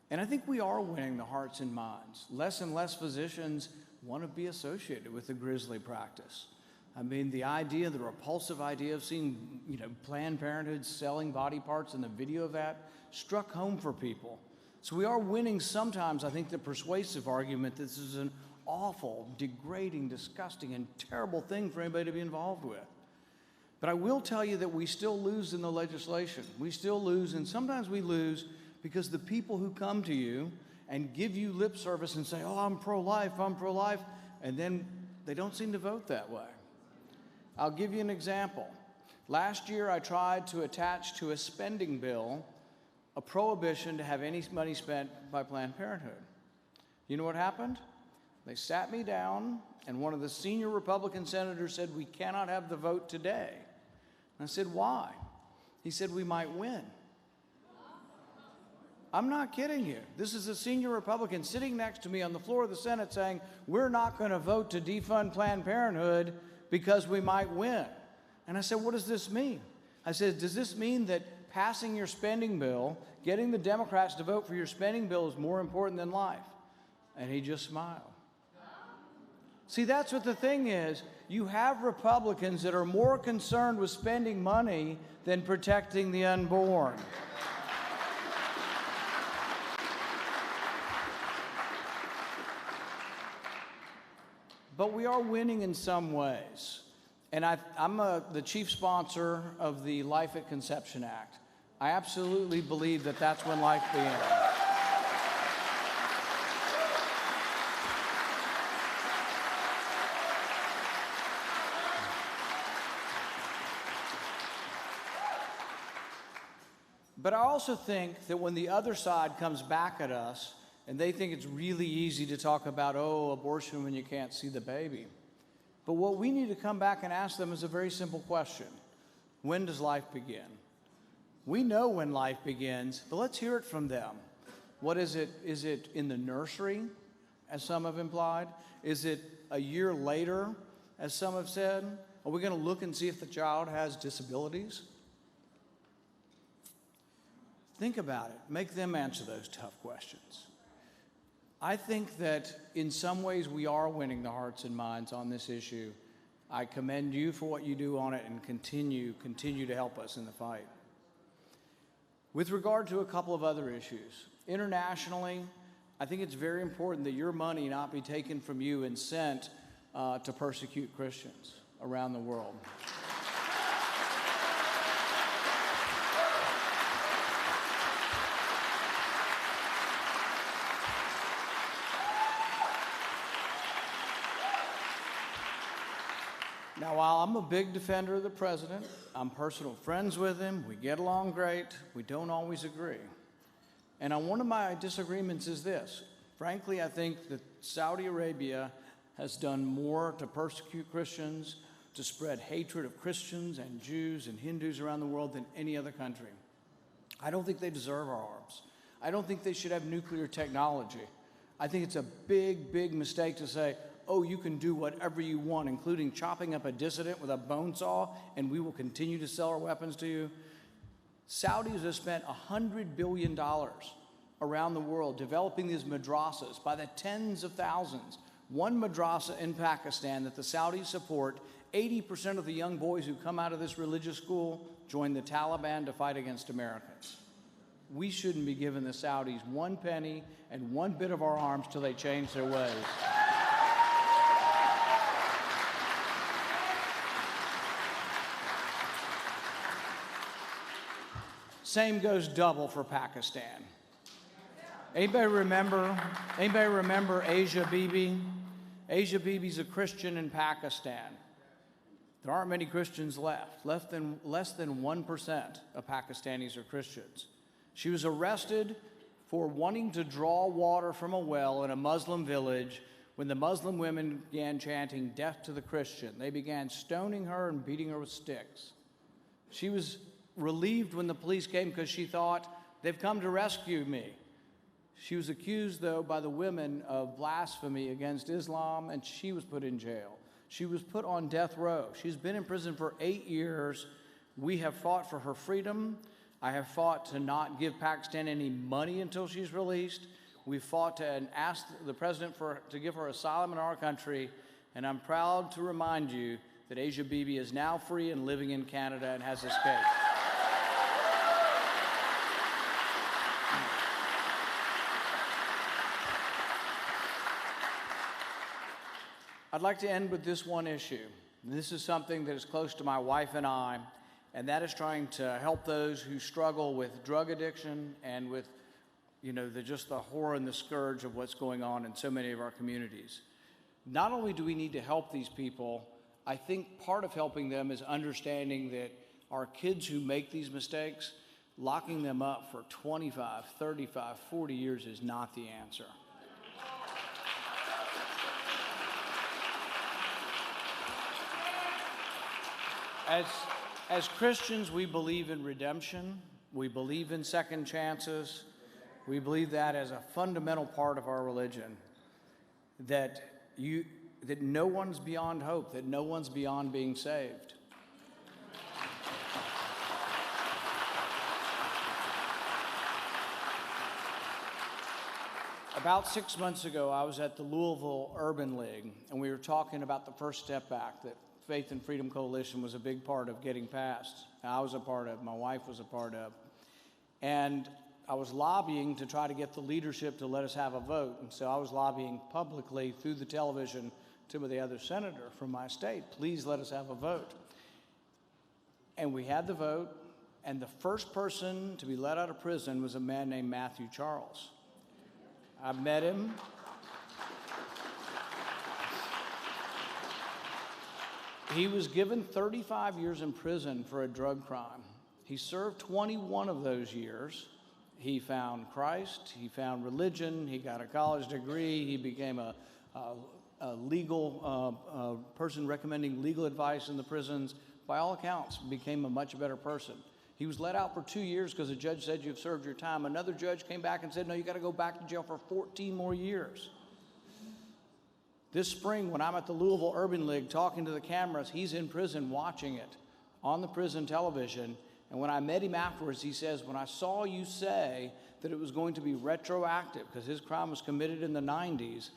And I think we are winning the hearts and minds. Less and less physicians want to be associated with the grisly practice. I mean, the repulsive idea of seeing, Planned Parenthood selling body parts and the video of that struck home for people. So we are winning sometimes, I think, the persuasive argument that this is an awful, degrading, disgusting, and terrible thing for anybody to be involved with. But I will tell you that we still lose in the legislation. We still lose, and sometimes we lose because the people who come to you and give you lip service and say, oh, I'm pro-life, and then they don't seem to vote that way. I'll give you an example. Last year, I tried to attach to a spending bill a prohibition to have any money spent by Planned Parenthood. You know what happened? They sat me down, and one of the senior Republican senators said, we cannot have the vote today. And I said, why? He said, we might win. I'm not kidding you. This is a senior Republican sitting next to me on the floor of the Senate saying, we're not going to vote to defund Planned Parenthood because we might win. And I said, what does this mean? I said, does this mean that passing your spending bill, getting the Democrats to vote for your spending bill is more important than life? And he just smiled. See, that's what the thing is. You have Republicans that are more concerned with spending money than protecting the unborn. But we are winning in some ways. And I'm the chief sponsor of the Life at Conception Act. I absolutely believe that that's when life begins. But I also think that when the other side comes back at us and they think it's really easy to talk about, oh, abortion when you can't see the baby. But what we need to come back and ask them is a very simple question. When does life begin? We know when life begins, but let's hear it from them. What is it? Is it in the nursery, as some have implied? Is it a year later, as some have said? Are we going to look and see if the child has disabilities? Think about it. Make them answer those tough questions. I think that in some ways we are winning the hearts and minds on this issue. I commend you for what you do on it and continue to help us in the fight. With regard to a couple of other issues, internationally, I think it's very important that your money not be taken from you and sent to persecute Christians around the world. Now, while I'm a big defender of the president, I'm personal friends with him, we get along great, we don't always agree. And one of my disagreements is this. Frankly, I think that Saudi Arabia has done more to persecute Christians, to spread hatred of Christians and Jews and Hindus around the world than any other country. I don't think they deserve our arms. I don't think they should have nuclear technology. I think it's a big, big mistake to say, oh, you can do whatever you want, including chopping up a dissident with a bone saw, and we will continue to sell our weapons to you. Saudis have spent $100 billion around the world developing these madrasas by the tens of thousands. One madrasa in Pakistan that the Saudis support, 80% of the young boys who come out of this religious school join the Taliban to fight against Americans. We shouldn't be giving the Saudis one penny and one bit of our arms till they change their ways. Same goes double for Pakistan. Anybody remember Asia Bibi? Asia Bibi's a Christian in Pakistan. There aren't many Christians left. Less than 1% of Pakistanis are Christians. She was arrested for wanting to draw water from a well in a Muslim village when the Muslim women began chanting, "Death to the Christian." They began stoning her and beating her with sticks. She was relieved when the police came because she thought, they've come to rescue me. She was accused, though, by the women of blasphemy against Islam, and she was put in jail. She was put on death row. She's been in prison for 8 years. We have fought for her freedom. I have fought to not give Pakistan any money until she's released. We fought to ask the president to give her asylum in our country, and I'm proud to remind you that Asia Bibi is now free and living in Canada and has escaped. I'd like to end with this one issue. This is something that is close to my wife and I, and that is trying to help those who struggle with drug addiction and with, just the horror and the scourge of what's going on in so many of our communities. Not only do we need to help these people, I think part of helping them is understanding that our kids who make these mistakes, locking them up for 25, 35, 40 years is not the answer. As Christians, we believe in redemption. We believe in second chances. We believe that as a fundamental part of our religion, that no one's beyond hope, that no one's beyond being saved. About 6 months ago, I was at the Louisville Urban League, and we were talking about the First Step Act that Faith and Freedom Coalition was a big part of getting passed. I was a part of, my wife was a part of. And I was lobbying to try to get the leadership to let us have a vote. And so I was lobbying publicly through the television to the other senator from my state, please let us have a vote. And we had the vote, and the first person to be let out of prison was a man named Matthew Charles. I met him. He was given 35 years in prison for a drug crime. He served 21 of those years. He found Christ, he found religion, he got a college degree, he became a legal person recommending legal advice in the prisons. By all accounts, became a much better person. He was let out for 2 years because the judge said you've served your time. Another judge came back and said, no, you got to go back to jail for 14 more years. This spring, when I'm at the Louisville Urban League talking to the cameras, he's in prison watching it on the prison television. And when I met him afterwards, he says, when I saw you say that it was going to be retroactive because his crime was committed in the 90s,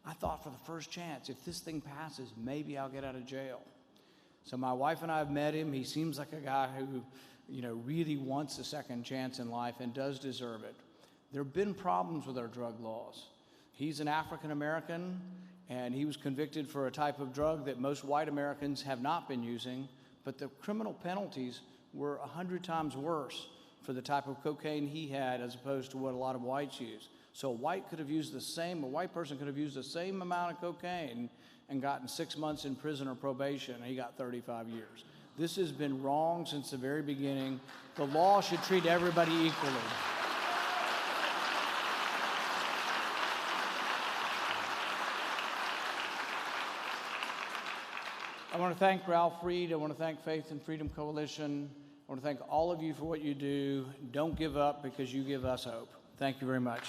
I thought for the first chance, if this thing passes, maybe I'll get out of jail. So my wife and I have met him. He seems like a guy who, really wants a second chance in life and does deserve it. There have been problems with our drug laws. He's an African American, and he was convicted for a type of drug that most white Americans have not been using, but the criminal penalties were 100 times worse for the type of cocaine he had as opposed to what a lot of whites use. So a white person could have used the same amount of cocaine and gotten 6 months in prison or probation, and he got 35 years. This has been wrong since the very beginning. The law should treat everybody equally. I want to thank Ralph Reed. I want to thank Faith and Freedom Coalition. I want to thank all of you for what you do. Don't give up because you give us hope. Thank you very much.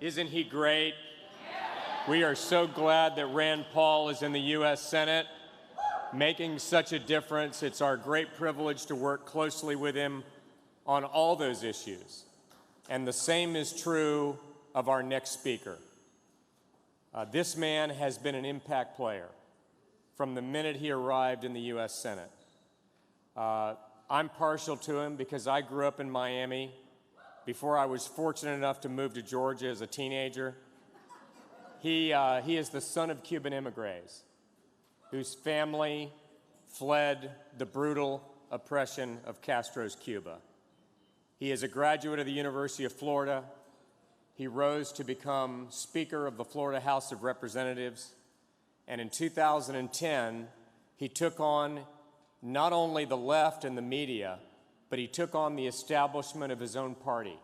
Isn't he great? We are so glad that Rand Paul is in the U.S. Senate, making such a difference. It's our great privilege to work closely with him on all those issues. And the same is true of our next speaker. This man has been an impact player from the minute he arrived in the U.S. Senate. I'm partial to him because I grew up in Miami before I was fortunate enough to move to Georgia as a teenager. He is the son of Cuban immigrants whose family fled the brutal oppression of Castro's Cuba. He is a graduate of the University of Florida. He rose to become Speaker of the Florida House of Representatives. And in 2010, he took on not only the left and the media, but he took on the establishment of his own party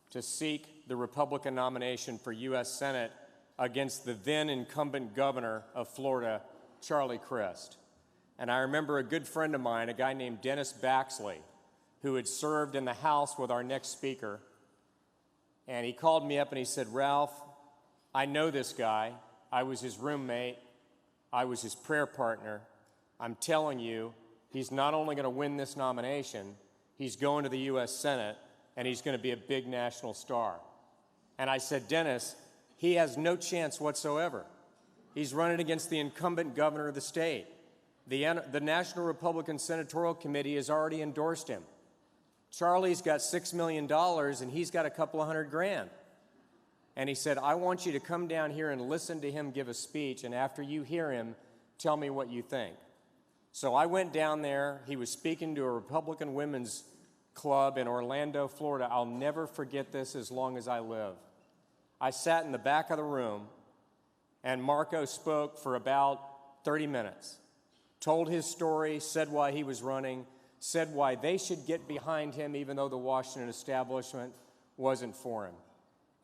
to seek the Republican nomination for U.S. Senate against the then incumbent governor of Florida, Charlie Crist. And I remember a good friend of mine, a guy named Dennis Baxley, who had served in the House with our next speaker. And he called me up and he said, Ralph, I know this guy. I was his roommate. I was his prayer partner. I'm telling you, he's not only going to win this nomination, he's going to the U.S. Senate, and he's going to be a big national star. And I said, Dennis, he has no chance whatsoever. He's running against the incumbent governor of the state. The National Republican Senatorial Committee has already endorsed him. Charlie's got $6 million, and he's got a couple of $100,000. And he said, I want you to come down here and listen to him give a speech, and after you hear him, tell me what you think. So I went down there. He was speaking to a Republican women's club in Orlando, Florida. I'll never forget this as long as I live. I sat in the back of the room, and Marco spoke for about 30 minutes, told his story, said why he was running, said why they should get behind him even though the Washington establishment wasn't for him.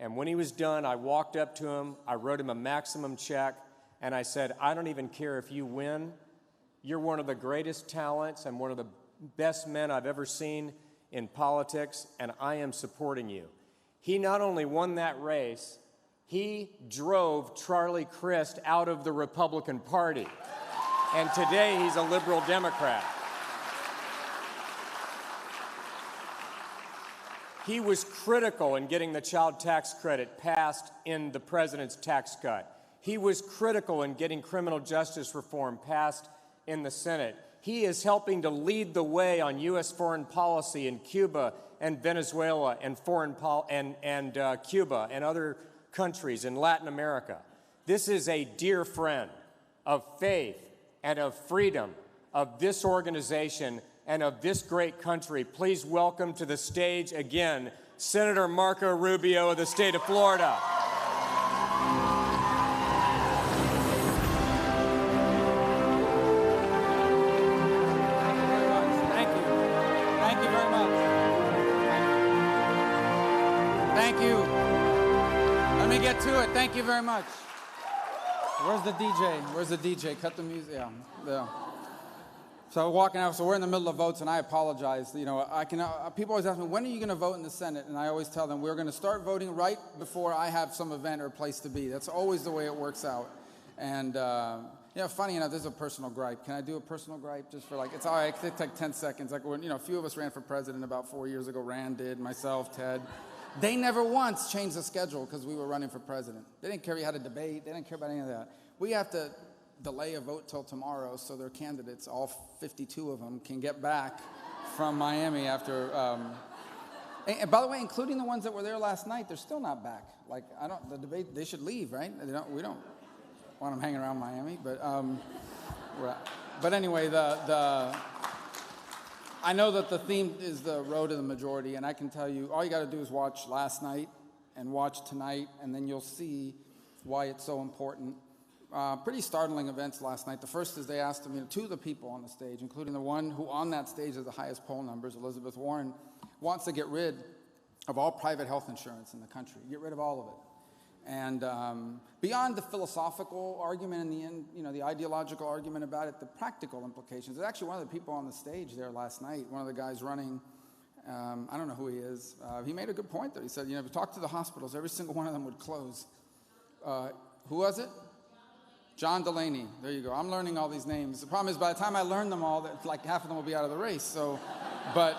And when he was done, I walked up to him, I wrote him a maximum check, and I said, I don't even care if you win. You're one of the greatest talents and one of the best men I've ever seen in politics, and I am supporting you. He not only won that race, he drove Charlie Crist out of the Republican Party. And today he's a liberal Democrat. He was critical in getting the child tax credit passed in the president's tax cut. He was critical in getting criminal justice reform passed in the Senate. He is helping to lead the way on U.S. foreign policy in Cuba and Venezuela and Cuba and other countries in Latin America. This is a dear friend of faith and of freedom of this organization and of this great country. Please welcome to the stage again, Senator Marco Rubio of the state of Florida. Thank you. Thank you very much. Thank you. Let me get to it. Thank you very much. Where's the DJ? Where's the DJ? Cut the music. Yeah. So walking out, so we're in the middle of votes, and I apologize. You know, people always ask me, when are you going to vote in the Senate? And I always tell them, we're going to start voting right before I have some event or place to be. That's always the way it works out. And, funny enough, this is a personal gripe. Can I do a personal gripe just for it's all right, it take 10 seconds. Like when, a few of us ran for president about 4 years ago. Rand did, myself, Ted. They never once changed the schedule because we were running for president. They didn't care if you had a debate. They didn't care about any of that. We have to delay a vote till tomorrow so their candidates, all 52 of them, can get back from Miami after. And by the way, including the ones that were there last night, they're still not back. The debate, they should leave, right? We don't want them hanging around Miami, but anyway, I know that the theme is the road to the majority, and I can tell you, all you got to do is watch last night and watch tonight, and then you'll see why it's so important. Pretty startling events last night. The first is they asked them, two of the people on the stage, including the one who on that stage has the highest poll numbers, Elizabeth Warren, wants to get rid of all private health insurance in the country, get rid of all of it. And beyond the philosophical argument in the end, the ideological argument about it, the practical implications. There's actually one of the people on the stage there last night, one of the guys running, I don't know who he is. He made a good point, though. He said, if you talk to the hospitals, every single one of them would close. Who was it? John Delaney. There you go. I'm learning all these names. The problem is, by the time I learn them all, half of them will be out of the race. So, but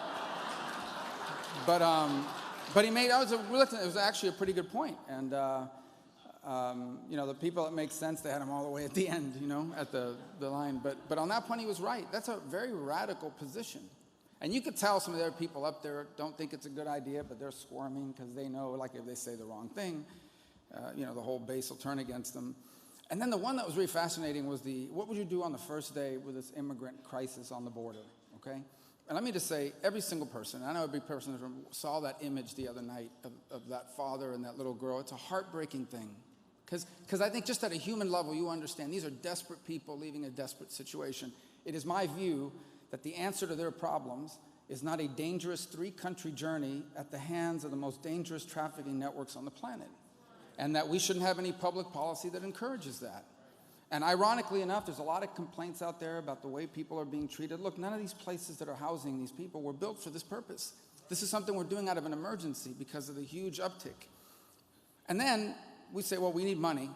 he made. It was actually a pretty good point. And the people that make sense, they had him all the way at the end, at the line. But on that point, he was right. That's a very radical position. And you could tell some of the other people up there don't think it's a good idea, but they're squirming because they know, if they say the wrong thing, the whole base will turn against them. And then the one that was really fascinating was what would you do on the first day with this immigrant crisis on the border, okay? And let me just say, every single person, I know every person in this room saw that image the other night of that father and that little girl. It's a heartbreaking thing. Because I think just at a human level, you understand, these are desperate people leaving a desperate situation. It is my view that the answer to their problems is not a dangerous 3-country journey at the hands of the most dangerous trafficking networks on the planet. And that we shouldn't have any public policy that encourages that. And ironically enough, there's a lot of complaints out there about the way people are being treated. Look, none of these places that are housing these people were built for this purpose. This is something we're doing out of an emergency because of the huge uptick. And then we say, well, we need money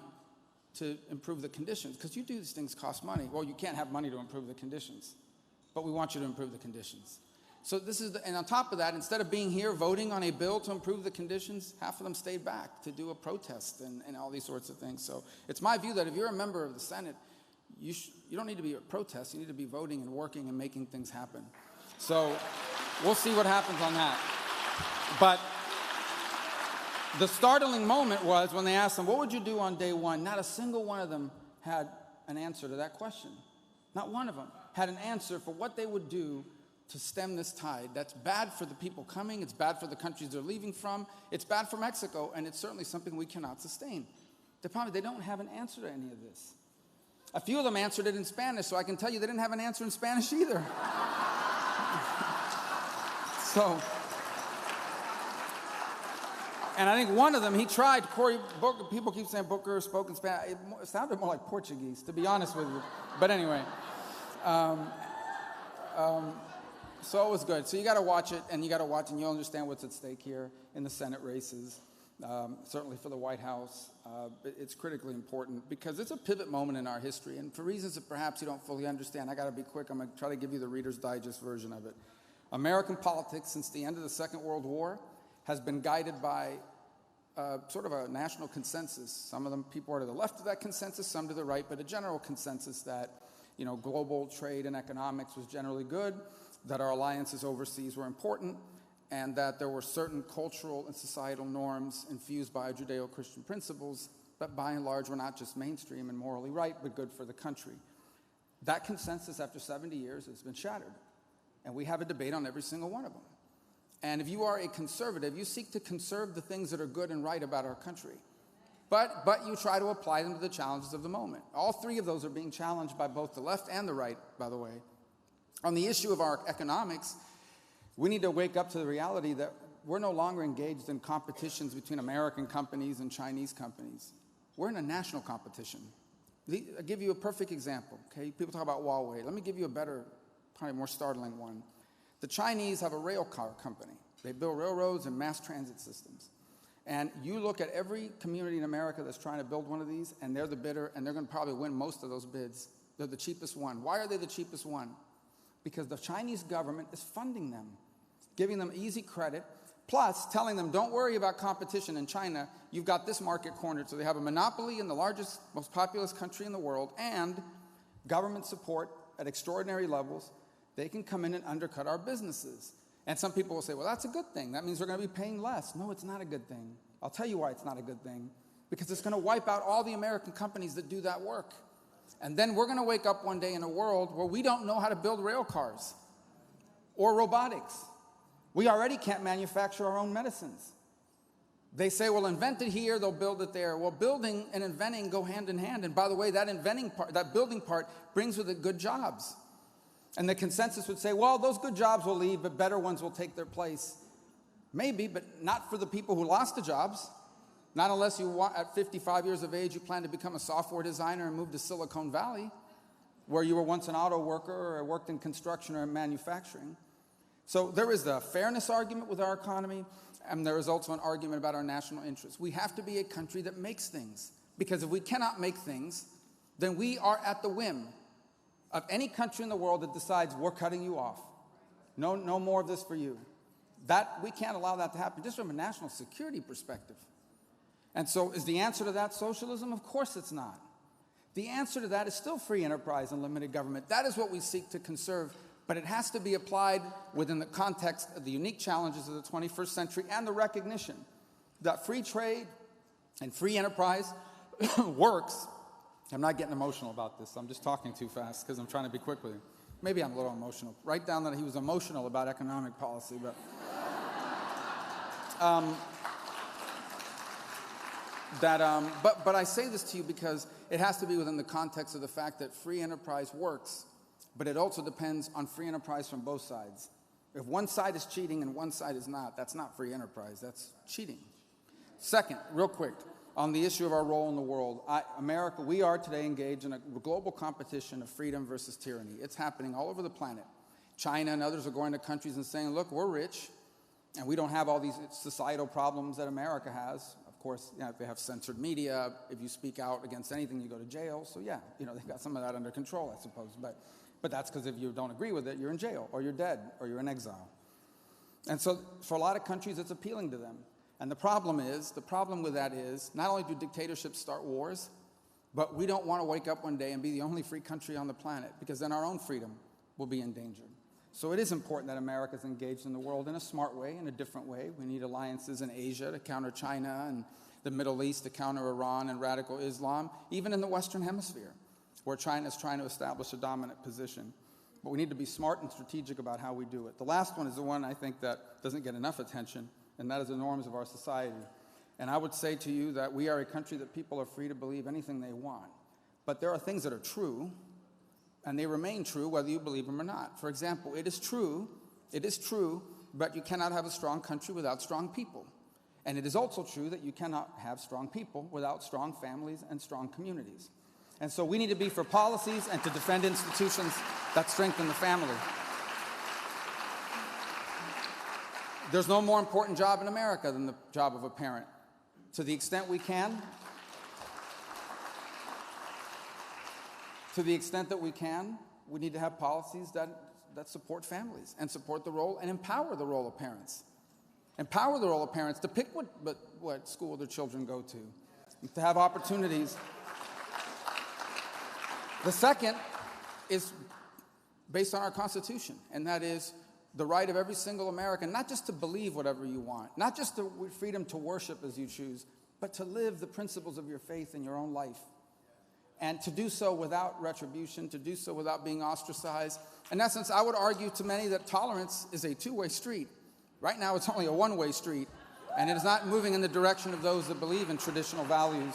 to improve the conditions, because you do these things cost money. Well, you can't have money to improve the conditions, but we want you to improve the conditions. So and on top of that, instead of being here voting on a bill to improve the conditions, half of them stayed back to do a protest and all these sorts of things. So it's my view that if you're a member of the Senate, you don't need to be at protest. You need to be voting and working and making things happen. So we'll see what happens on that. But the startling moment was when they asked them, what would you do on day one? Not a single one of them had an answer to that question. Not one of them had an answer for what they would do to stem this tide. That's bad for the people coming. It's bad for the countries they're leaving from. It's bad for Mexico, and it's certainly something we cannot sustain. The problem is they don't have an answer to any of this. A few of them answered it in Spanish, so I can tell you they didn't have an answer in Spanish either. And I think one of them, he tried, Cory Booker, people keep saying Booker spoke in Spanish. It sounded more like Portuguese, to be honest with you. But anyway, so it was good. So you got to watch it, and you'll understand what's at stake here in the Senate races, certainly for the White House. It's critically important because it's a pivot moment in our history, and for reasons that perhaps you don't fully understand, I got to be quick. I'm going to try to give you the Reader's Digest version of it. American politics since the end of the Second World War has been guided by sort of a national consensus. Some of them people are to the left of that consensus, some to the right, but a general consensus that global trade and economics was generally good, that our alliances overseas were important, and that there were certain cultural and societal norms infused by Judeo-Christian principles that by and large were not just mainstream and morally right, but good for the country. That consensus after 70 years has been shattered, and we have a debate on every single one of them. And if you are a conservative, you seek to conserve the things that are good and right about our country. But you try to apply them to the challenges of the moment. All three of those are being challenged by both the left and the right, by the way. On the issue of our economics, we need to wake up to the reality that we're no longer engaged in competitions between American companies and Chinese companies. We're in a national competition. I'll give you a perfect example, okay? People talk about Huawei. Let me give you a better, probably more startling one. The Chinese have a rail car company. They build railroads and mass transit systems. And you look at every community in America that's trying to build one of these, and they're the bidder, and they're going to probably win most of those bids. They're the cheapest one. Why are they the cheapest one? Because the Chinese government is funding them, giving them easy credit, plus telling them, don't worry about competition in China. You've got this market cornered. So they have a monopoly in the largest, most populous country in the world, and government support at extraordinary levels. They can come in and undercut our businesses. And some people will say, well, that's a good thing. That means we're going to be paying less. No, it's not a good thing. I'll tell you why it's not a good thing. Because it's going to wipe out all the American companies that do that work. And then we're going to wake up one day in a world where we don't know how to build rail cars or robotics. We already can't manufacture our own medicines. They say, well, invent it here, they'll build it there. Well, building and inventing go hand in hand. And by the way, that inventing part, that building part brings with it good jobs. And the consensus would say, well, those good jobs will leave, but better ones will take their place. Maybe, but not for the people who lost the jobs. Not unless you want, at 55 years of age, you plan to become a software designer and move to Silicon Valley, where you were once an auto worker or worked in construction or in manufacturing. So there is a fairness argument with our economy, and there is also an argument about our national interests. We have to be a country that makes things, because if we cannot make things, then we are at the whim of any country in the world that decides we're cutting you off. No more of this for you. We can't allow that to happen, just from a national security perspective. And so is the answer to that socialism? Of course it's not. The answer to that is still free enterprise and limited government. That is what we seek to conserve, but it has to be applied within the context of the unique challenges of the 21st century and the recognition that free trade and free enterprise works. I'm not getting emotional about this. I'm just talking too fast because I'm trying to be quick with you. Maybe I'm a little emotional. Write down that he was emotional about economic policy, but but I say this to you because it has to be within the context of the fact that free enterprise works, but it also depends on free enterprise from both sides. If one side is cheating and one side is not, that's not free enterprise, that's cheating. Second, real quick, on the issue of our role in the world, America, we are today engaged in a global competition of freedom versus tyranny. It's happening all over the planet. China and others are going to countries and saying, look, we're rich, and we don't have all these societal problems that America has. Of course, they have censored media. If you speak out against anything, you go to jail. So yeah, they've got some of that under control, I suppose. But that's because if you don't agree with it, you're in jail, or you're dead, or you're in exile. And so for a lot of countries, it's appealing to them. And the problem with that is, not only do dictatorships start wars, but we don't want to wake up one day and be the only free country on the planet, because then our own freedom will be endangered. So it is important that America is engaged in the world in a smart way, in a different way. We need alliances in Asia to counter China, and the Middle East to counter Iran and radical Islam, even in the Western Hemisphere, where China is trying to establish a dominant position. But we need to be smart and strategic about how we do it. The last one is the one I think that doesn't get enough attention, and that is the norms of our society. And I would say to you that we are a country that people are free to believe anything they want. But there are things that are true, and they remain true whether you believe them or not. For example, it is true, but you cannot have a strong country without strong people. And it is also true that you cannot have strong people without strong families and strong communities. And so we need to be for policies and to defend institutions that strengthen the family. There's no more important job in America than the job of a parent. To the extent we can, we need to have policies that support families and support the role and empower the role of parents. Empower the role of parents to pick what school their children go to have opportunities. The second is based on our Constitution, and that is the right of every single American, not just to believe whatever you want, not just the freedom to worship as you choose, but to live the principles of your faith in your own life. And to do so without retribution, to do so without being ostracized. In essence, I would argue to many that tolerance is a two-way street. Right now, it's only a one-way street, and it is not moving in the direction of those that believe in traditional values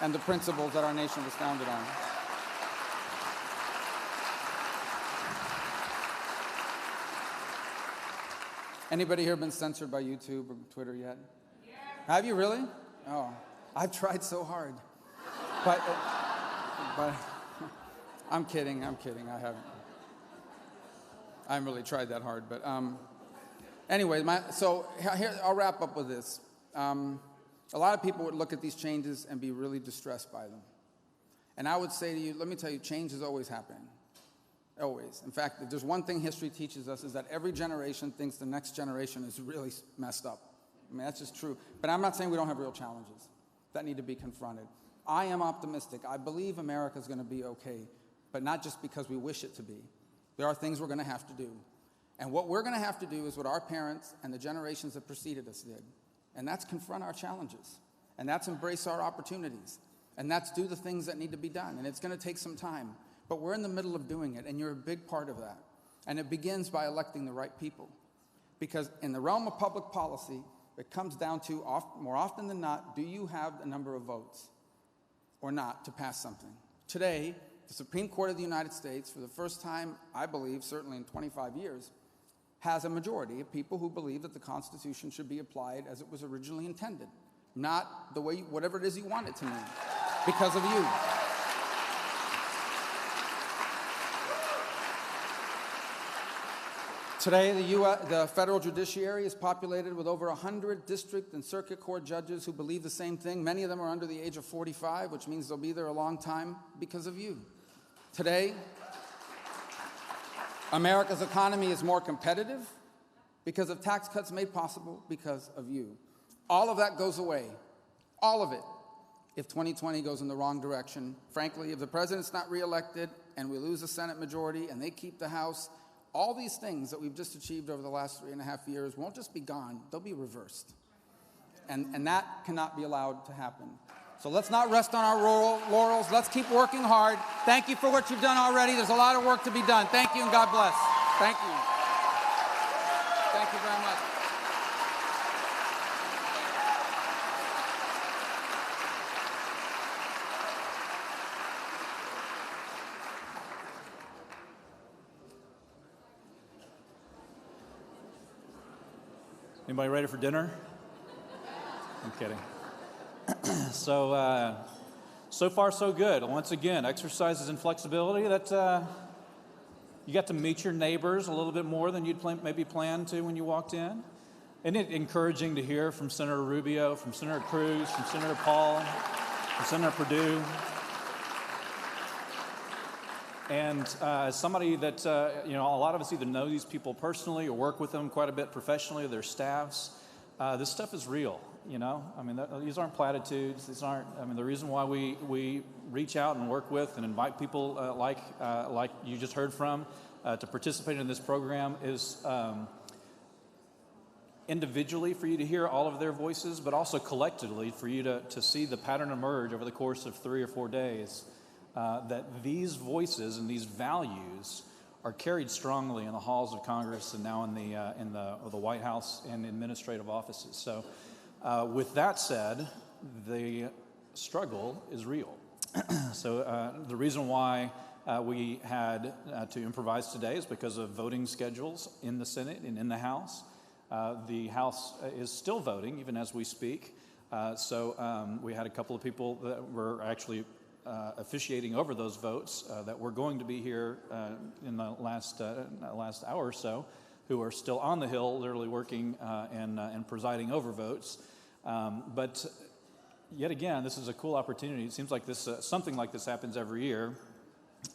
and the principles that our nation was founded on. Anybody here been censored by YouTube or Twitter yet? Yeah. Have you really? Oh, I've tried so hard. But I'm kidding, I haven't. I haven't really tried that hard, but anyway, so here, I'll wrap up with this. A lot of people would look at these changes and be really distressed by them. And I would say to you, let me tell you, change is always happening. Always. In fact, if there's one thing history teaches us is that every generation thinks the next generation is really messed up. I mean, that's just true. But I'm not saying we don't have real challenges that need to be confronted. I am optimistic. I believe America's going to be okay, but not just because we wish it to be. There are things we're going to have to do. And what we're going to have to do is what our parents and the generations that preceded us did. And that's confront our challenges. And that's embrace our opportunities. And that's do the things that need to be done. And it's going to take some time. But we're in the middle of doing it, and you're a big part of that. And it begins by electing the right people. Because in the realm of public policy, it comes down to, more often than not, do you have the number of votes or not to pass something? Today, the Supreme Court of the United States, for the first time, I believe, certainly in 25 years, has a majority of people who believe that the Constitution should be applied as it was originally intended, not the way, whatever it is you want it to mean, because of you. Today, the federal judiciary is populated with over 100 district and circuit court judges who believe the same thing. Many of them are under the age of 45, which means they'll be there a long time because of you. Today, America's economy is more competitive because of tax cuts made possible because of you. All of that goes away, all of it, if 2020 goes in the wrong direction. Frankly, if the president's not reelected and we lose the Senate majority and they keep the House, all these things that we've just achieved over the last 3.5 years won't just be gone, they'll be reversed. And that cannot be allowed to happen. So let's not rest on our laurels. Let's keep working hard. Thank you for what you've done already. There's a lot of work to be done. Thank you and God bless. Thank you. Thank you very much. Anybody ready for dinner? I'm kidding. So far so good. Once again, exercises in flexibility. That you got to meet your neighbors a little bit more than you'd maybe planned to when you walked in. Isn't it encouraging to hear from Senator Rubio, from Senator Cruz, from Senator Paul, from Senator Perdue? And as somebody that, a lot of us either know these people personally or work with them quite a bit professionally, their staffs, this stuff is real, I mean, these aren't platitudes. These aren't, the reason why we reach out and work with and invite people like you just heard from to participate in this program is individually for you to hear all of their voices, but also collectively for you to see the pattern emerge over the course of 3 or 4 days. That these voices and these values are carried strongly in the halls of Congress and now in the White House and administrative offices. So, with that said, the struggle is real. So, the reason why we had to improvise today is because of voting schedules in the Senate and in the House. The House is still voting, even as we speak. So we had a couple of people that were actually officiating over those votes that were going to be here in the last hour or so, who are still on the Hill, literally working and presiding over votes. But yet again, this is a cool opportunity. It seems like this something like this happens every year.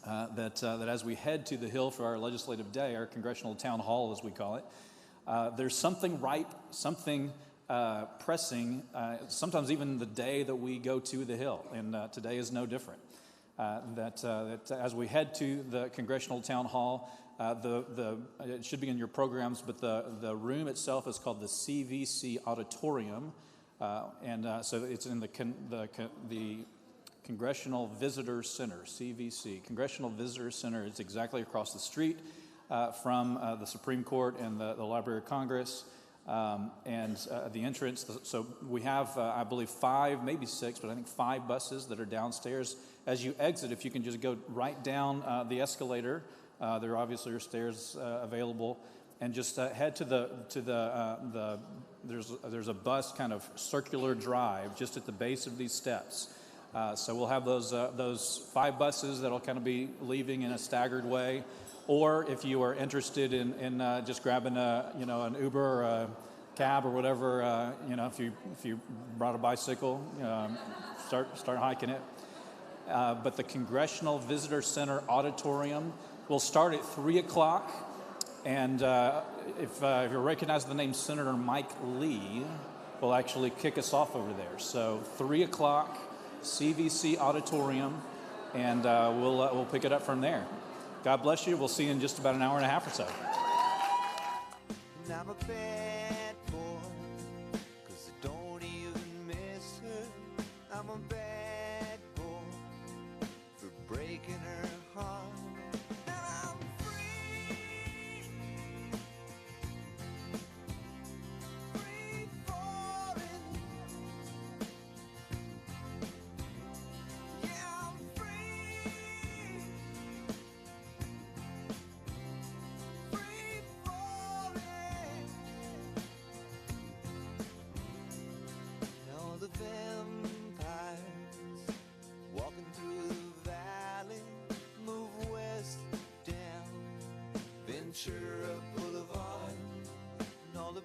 That as we head to the Hill for our legislative day, our congressional town hall, as we call it, there's something ripe, something pressing, sometimes even the day that we go to the Hill, and today is no different. That as we head to the congressional town hall, it should be in your programs, but the room itself is called the CVC Auditorium, so it's in the Congressional Visitor Center, CVC. Congressional Visitor Center is exactly across the street from the Supreme Court and the Library of Congress. The entrance, so we have, I believe, 5, maybe 6, but I think 5 buses that are downstairs. As you exit, if you can just go right down the escalator, there obviously are stairs available, and just head to there's a bus kind of circular drive just at the base of these steps. So we'll have those 5 buses that'll kind of be leaving in a staggered way. Or if you are interested in just grabbing an Uber or a cab or whatever, if you brought a bicycle, start hiking it. But the Congressional Visitor Center Auditorium will start at 3 o'clock. And if you recognize the name Senator Mike Lee, will actually kick us off over there. So 3 o'clock, CVC Auditorium, and we'll pick it up from there. God bless you. We'll see you in just about an hour and a half or so. And I'm a bad boy, 'cause I don't even miss her. I'm a bad boy for breaking her heart. And I'm free, free falling. Yeah, I'm free. Free falling. All the vampires walking through the valley move west down Ventura Boulevard, and all the